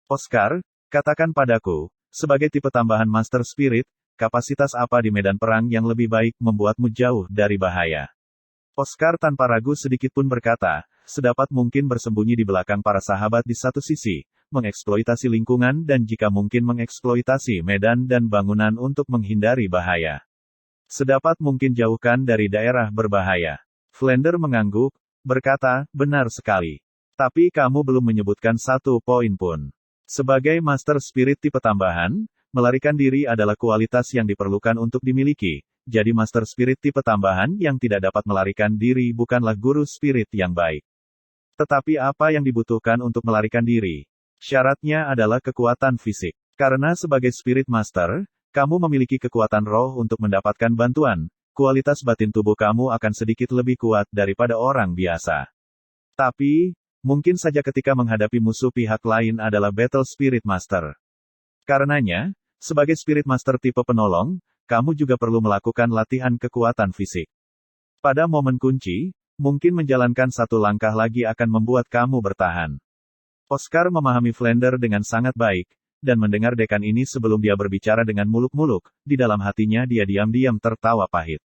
Oscar, katakan padaku, sebagai tipe tambahan Master Spirit, kapasitas apa di medan perang yang lebih baik membuatmu jauh dari bahaya? Oscar tanpa ragu sedikit pun berkata, sedapat mungkin bersembunyi di belakang para sahabat di satu sisi, mengeksploitasi lingkungan dan jika mungkin mengeksploitasi medan dan bangunan untuk menghindari bahaya. Sedapat mungkin jauhkan dari daerah berbahaya. Flander mengangguk, berkata, benar sekali. Tapi kamu belum menyebutkan satu poin pun. Sebagai Master Spirit tipe tambahan, melarikan diri adalah kualitas yang diperlukan untuk dimiliki. Jadi Master Spirit tipe tambahan yang tidak dapat melarikan diri bukanlah guru spirit yang baik. Tetapi apa yang dibutuhkan untuk melarikan diri? Syaratnya adalah kekuatan fisik. Karena sebagai Spirit Master, kamu memiliki kekuatan roh untuk mendapatkan bantuan, kualitas batin tubuh kamu akan sedikit lebih kuat daripada orang biasa. Tapi, mungkin saja ketika menghadapi musuh pihak lain adalah Battle Spirit Master. Karenanya, sebagai Spirit Master tipe penolong, kamu juga perlu melakukan latihan kekuatan fisik. Pada momen kunci, mungkin menjalankan satu langkah lagi akan membuat kamu bertahan. Oscar memahami Flander dengan sangat baik, dan mendengar dekan ini sebelum dia berbicara dengan muluk-muluk, di dalam hatinya dia diam-diam tertawa pahit.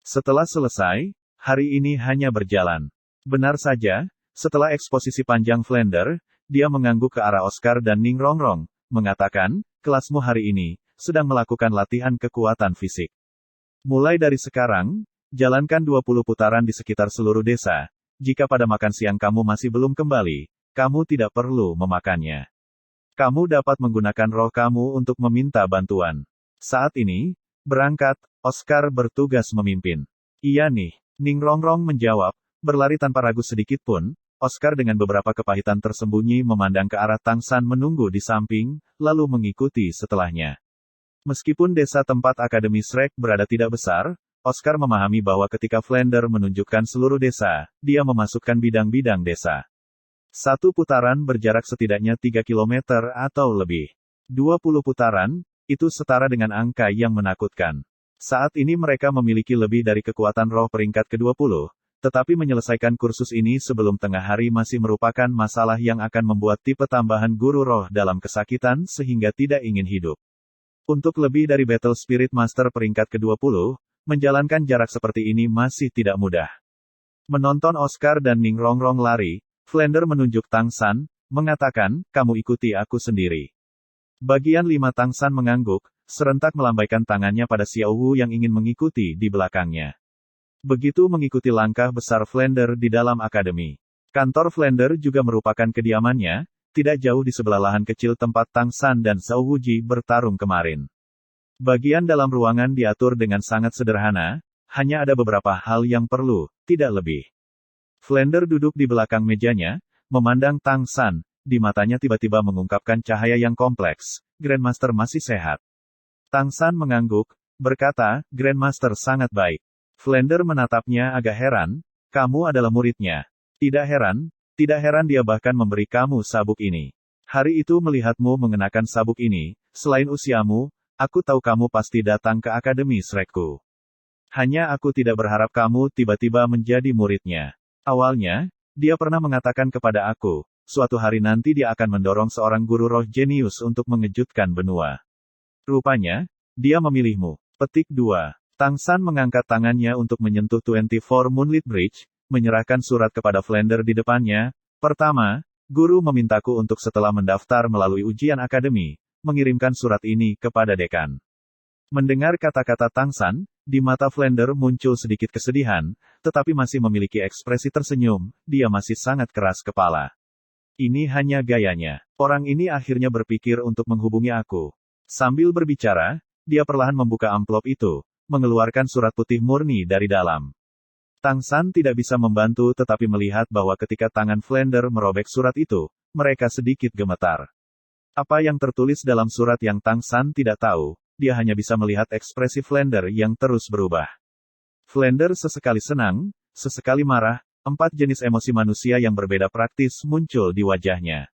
Setelah selesai, hari ini hanya berjalan. Benar saja, setelah eksposisi panjang Flander, dia mengangguk ke arah Oscar dan Ning Rongrong, mengatakan, kelasmu hari ini sedang melakukan latihan kekuatan fisik. Mulai dari sekarang, jalankan 20 putaran di sekitar seluruh desa. Jika pada makan siang kamu masih belum kembali, kamu tidak perlu memakannya. Kamu dapat menggunakan roh kamu untuk meminta bantuan. Saat ini, berangkat, Oscar bertugas memimpin. Iya nih, Ning Rongrong menjawab, berlari tanpa ragu sedikit pun. Oscar dengan beberapa kepahitan tersembunyi memandang ke arah Tang San menunggu di samping, lalu mengikuti setelahnya. Meskipun desa tempat Akademi Shrek berada tidak besar, Oscar memahami bahwa ketika Flander menunjukkan seluruh desa, dia memasukkan bidang-bidang desa. Satu putaran berjarak setidaknya 3 km atau lebih. 20 putaran, itu setara dengan angka yang menakutkan. Saat ini mereka memiliki lebih dari kekuatan roh peringkat ke-20, tetapi menyelesaikan kursus ini sebelum tengah hari masih merupakan masalah yang akan membuat tipe tambahan guru roh dalam kesakitan sehingga tidak ingin hidup. Untuk lebih dari Battle Spirit Master peringkat ke-20, menjalankan jarak seperti ini masih tidak mudah. Menonton Oscar dan Ning Rongrong lari, Flander menunjuk Tang San, mengatakan, kamu ikuti aku sendiri. Bagian 5 Tang San mengangguk, serentak melambaikan tangannya pada Xiao Wu yang ingin mengikuti di belakangnya. Begitu mengikuti langkah besar Flander di dalam akademi. Kantor Flander juga merupakan kediamannya, tidak jauh di sebelah lahan kecil tempat Tang San dan Xiao Wuji bertarung kemarin. Bagian dalam ruangan diatur dengan sangat sederhana, hanya ada beberapa hal yang perlu, tidak lebih. Flander duduk di belakang mejanya, memandang Tang San, di matanya tiba-tiba mengungkapkan cahaya yang kompleks, Grandmaster masih sehat. Tang San mengangguk, berkata, Grandmaster sangat baik. Flander menatapnya agak heran, kamu adalah muridnya. Tidak heran dia bahkan memberi kamu sabuk ini. Hari itu melihatmu mengenakan sabuk ini, selain usiamu, aku tahu kamu pasti datang ke Akademi Shrekku. Hanya aku tidak berharap kamu tiba-tiba menjadi muridnya. Awalnya, dia pernah mengatakan kepada aku, suatu hari nanti dia akan mendorong seorang guru roh jenius untuk mengejutkan benua. Rupanya, dia memilihmu. Petik 2. Tang San mengangkat tangannya untuk menyentuh 24 Moonlit Bridge, menyerahkan surat kepada Flander di depannya. Pertama, guru memintaku untuk setelah mendaftar melalui ujian akademi, mengirimkan surat ini kepada dekan. Mendengar kata-kata Tang San, di mata Flander muncul sedikit kesedihan, tetapi masih memiliki ekspresi tersenyum, dia masih sangat keras kepala. Ini hanya gayanya. Orang ini akhirnya berpikir untuk menghubungi aku. Sambil berbicara, dia perlahan membuka amplop itu, mengeluarkan surat putih murni dari dalam. Tang San tidak bisa membantu tetapi melihat bahwa ketika tangan Flander merobek surat itu, mereka sedikit gemetar. Apa yang tertulis dalam surat yang Tang San tidak tahu, dia hanya bisa melihat ekspresi Flander yang terus berubah. Flander sesekali senang, sesekali marah, 4 jenis emosi manusia yang berbeda praktis muncul di wajahnya.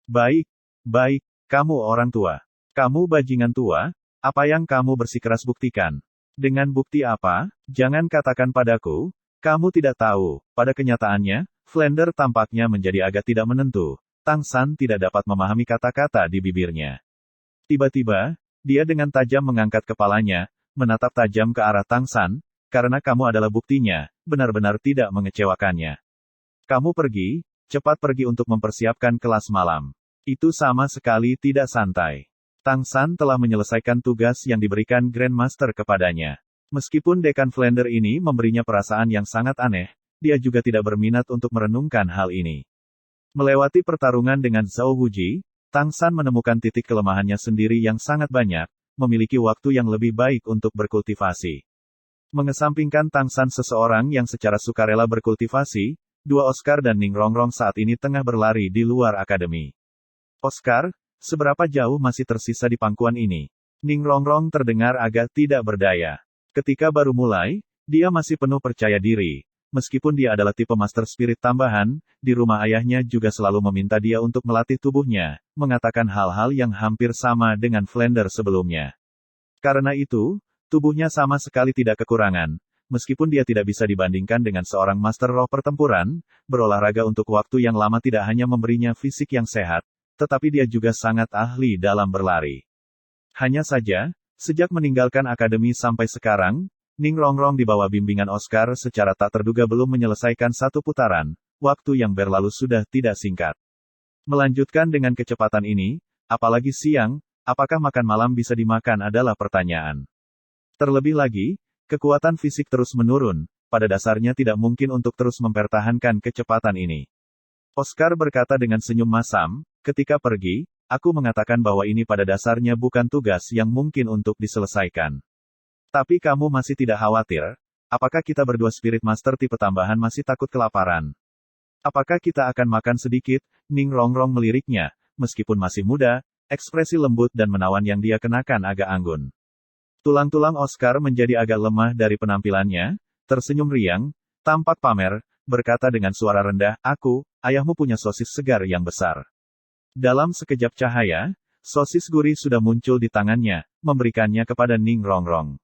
Baik, baik, kamu orang tua. Kamu bajingan tua, apa yang kamu bersikeras buktikan? Dengan bukti apa? Jangan katakan padaku, kamu tidak tahu. Pada kenyataannya, Flander tampaknya menjadi agak tidak menentu. Tang San tidak dapat memahami kata-kata di bibirnya. Tiba-tiba, dia dengan tajam mengangkat kepalanya, menatap tajam ke arah Tang San, karena kamu adalah buktinya, benar-benar tidak mengecewakannya. Kamu pergi, cepat pergi untuk mempersiapkan kelas malam. Itu sama sekali tidak santai. Tang San telah menyelesaikan tugas yang diberikan Grandmaster kepadanya. Meskipun Dekan Flander ini memberinya perasaan yang sangat aneh, dia juga tidak berminat untuk merenungkan hal ini. Melewati pertarungan dengan Zhao Wuji, Tang San menemukan titik kelemahannya sendiri yang sangat banyak, memiliki waktu yang lebih baik untuk berkultivasi. Mengesampingkan Tang San seseorang yang secara sukarela berkultivasi, dua Oscar dan Ning Rongrong saat ini tengah berlari di luar akademi. Oscar, seberapa jauh masih tersisa di pangkuan ini? Ning Rongrong terdengar agak tidak berdaya. Ketika baru mulai, dia masih penuh percaya diri. Meskipun dia adalah tipe Master Spirit tambahan, di rumah ayahnya juga selalu meminta dia untuk melatih tubuhnya, mengatakan hal-hal yang hampir sama dengan Flander sebelumnya. Karena itu, tubuhnya sama sekali tidak kekurangan. Meskipun dia tidak bisa dibandingkan dengan seorang Master Roh pertempuran, berolahraga untuk waktu yang lama tidak hanya memberinya fisik yang sehat, tetapi dia juga sangat ahli dalam berlari. Hanya saja, sejak meninggalkan akademi sampai sekarang, Ning Rongrong di bawah bimbingan Oscar secara tak terduga belum menyelesaikan satu putaran, waktu yang berlalu sudah tidak singkat. Melanjutkan dengan kecepatan ini, apalagi siang, apakah makan malam bisa dimakan adalah pertanyaan. Terlebih lagi, kekuatan fisik terus menurun, pada dasarnya tidak mungkin untuk terus mempertahankan kecepatan ini. Oscar berkata dengan senyum masam, ketika pergi, aku mengatakan bahwa ini pada dasarnya bukan tugas yang mungkin untuk diselesaikan. Tapi kamu masih tidak khawatir? Apakah kita berdua Spirit Master tipe tambahan masih takut kelaparan? Apakah kita akan makan sedikit? Ning Rongrong meliriknya, meskipun masih muda, ekspresi lembut dan menawan yang dia kenakan agak anggun. Tulang-tulang Oscar menjadi agak lemah dari penampilannya, tersenyum riang, tampak pamer, berkata dengan suara rendah, ayahmu punya sosis segar yang besar. Dalam sekejap cahaya, sosis gurih sudah muncul di tangannya, memberikannya kepada Ning Rongrong.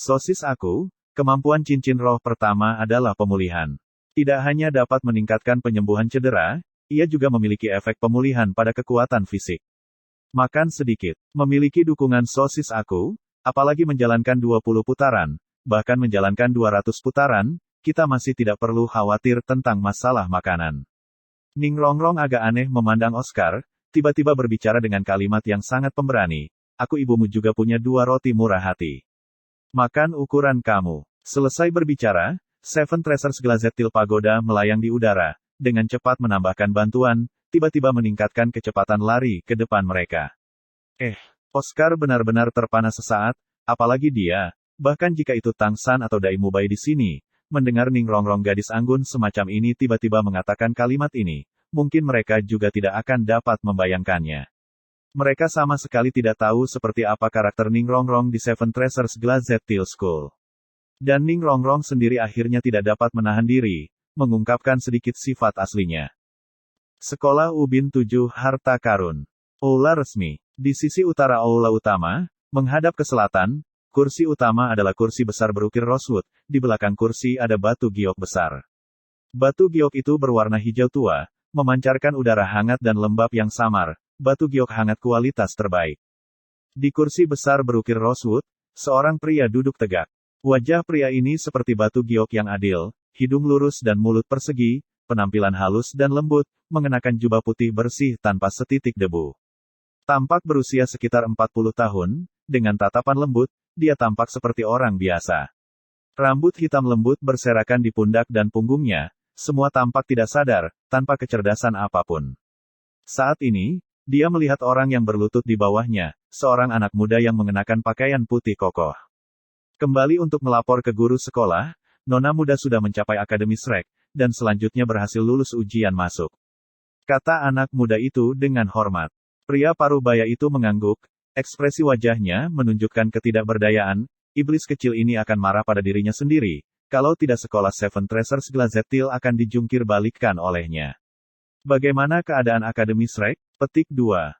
Sosis aku, kemampuan cincin roh pertama adalah pemulihan. Tidak hanya dapat meningkatkan penyembuhan cedera, ia juga memiliki efek pemulihan pada kekuatan fisik. Makan sedikit. Memiliki dukungan sosis aku, apalagi menjalankan 20 putaran, bahkan menjalankan 200 putaran, kita masih tidak perlu khawatir tentang masalah makanan. Ning Rongrong agak aneh memandang Oscar, tiba-tiba berbicara dengan kalimat yang sangat pemberani, aku ibumu juga punya 2 roti murah hati. Makan ukuran kamu. Selesai berbicara, Seven Treasures Glazetil Pagoda melayang di udara, dengan cepat menambahkan bantuan, tiba-tiba meningkatkan kecepatan lari ke depan mereka. Oscar benar-benar terpana sesaat, apalagi dia, bahkan jika itu Tang San atau Dai Mubai di sini, mendengar Ning Rongrong gadis anggun semacam ini tiba-tiba mengatakan kalimat ini, mungkin mereka juga tidak akan dapat membayangkannya. Mereka sama sekali tidak tahu seperti apa karakter Ning Rongrong di Seven Treasures Glazetil School. Dan Ning Rongrong sendiri akhirnya tidak dapat menahan diri, mengungkapkan sedikit sifat aslinya. Sekolah Ubin 7 Harta Karun. Aula resmi. Di sisi utara aula utama, menghadap ke selatan, kursi utama adalah kursi besar berukir rosewood, di belakang kursi ada batu giok besar. Batu giok itu berwarna hijau tua, memancarkan udara hangat dan lembab yang samar, batu giok hangat kualitas terbaik. Di kursi besar berukir rosewood, seorang pria duduk tegak. Wajah pria ini seperti batu giok yang adil, hidung lurus dan mulut persegi, penampilan halus dan lembut, mengenakan jubah putih bersih tanpa setitik debu. Tampak berusia sekitar 40 tahun, dengan tatapan lembut, dia tampak seperti orang biasa. Rambut hitam lembut berserakan di pundak dan punggungnya, semua tampak tidak sadar, tanpa kecerdasan apapun. Saat ini, dia melihat orang yang berlutut di bawahnya, seorang anak muda yang mengenakan pakaian putih kokoh. Kembali untuk melapor ke guru sekolah, nona muda sudah mencapai Akademi Shrek, dan selanjutnya berhasil lulus ujian masuk. Kata anak muda itu dengan hormat. Pria parubaya itu mengangguk, ekspresi wajahnya menunjukkan ketidakberdayaan, iblis kecil ini akan marah pada dirinya sendiri, kalau tidak sekolah Seven Treasures Glazetil akan dijungkir balikkan olehnya. Bagaimana keadaan Akademi Shrek? Petik 2.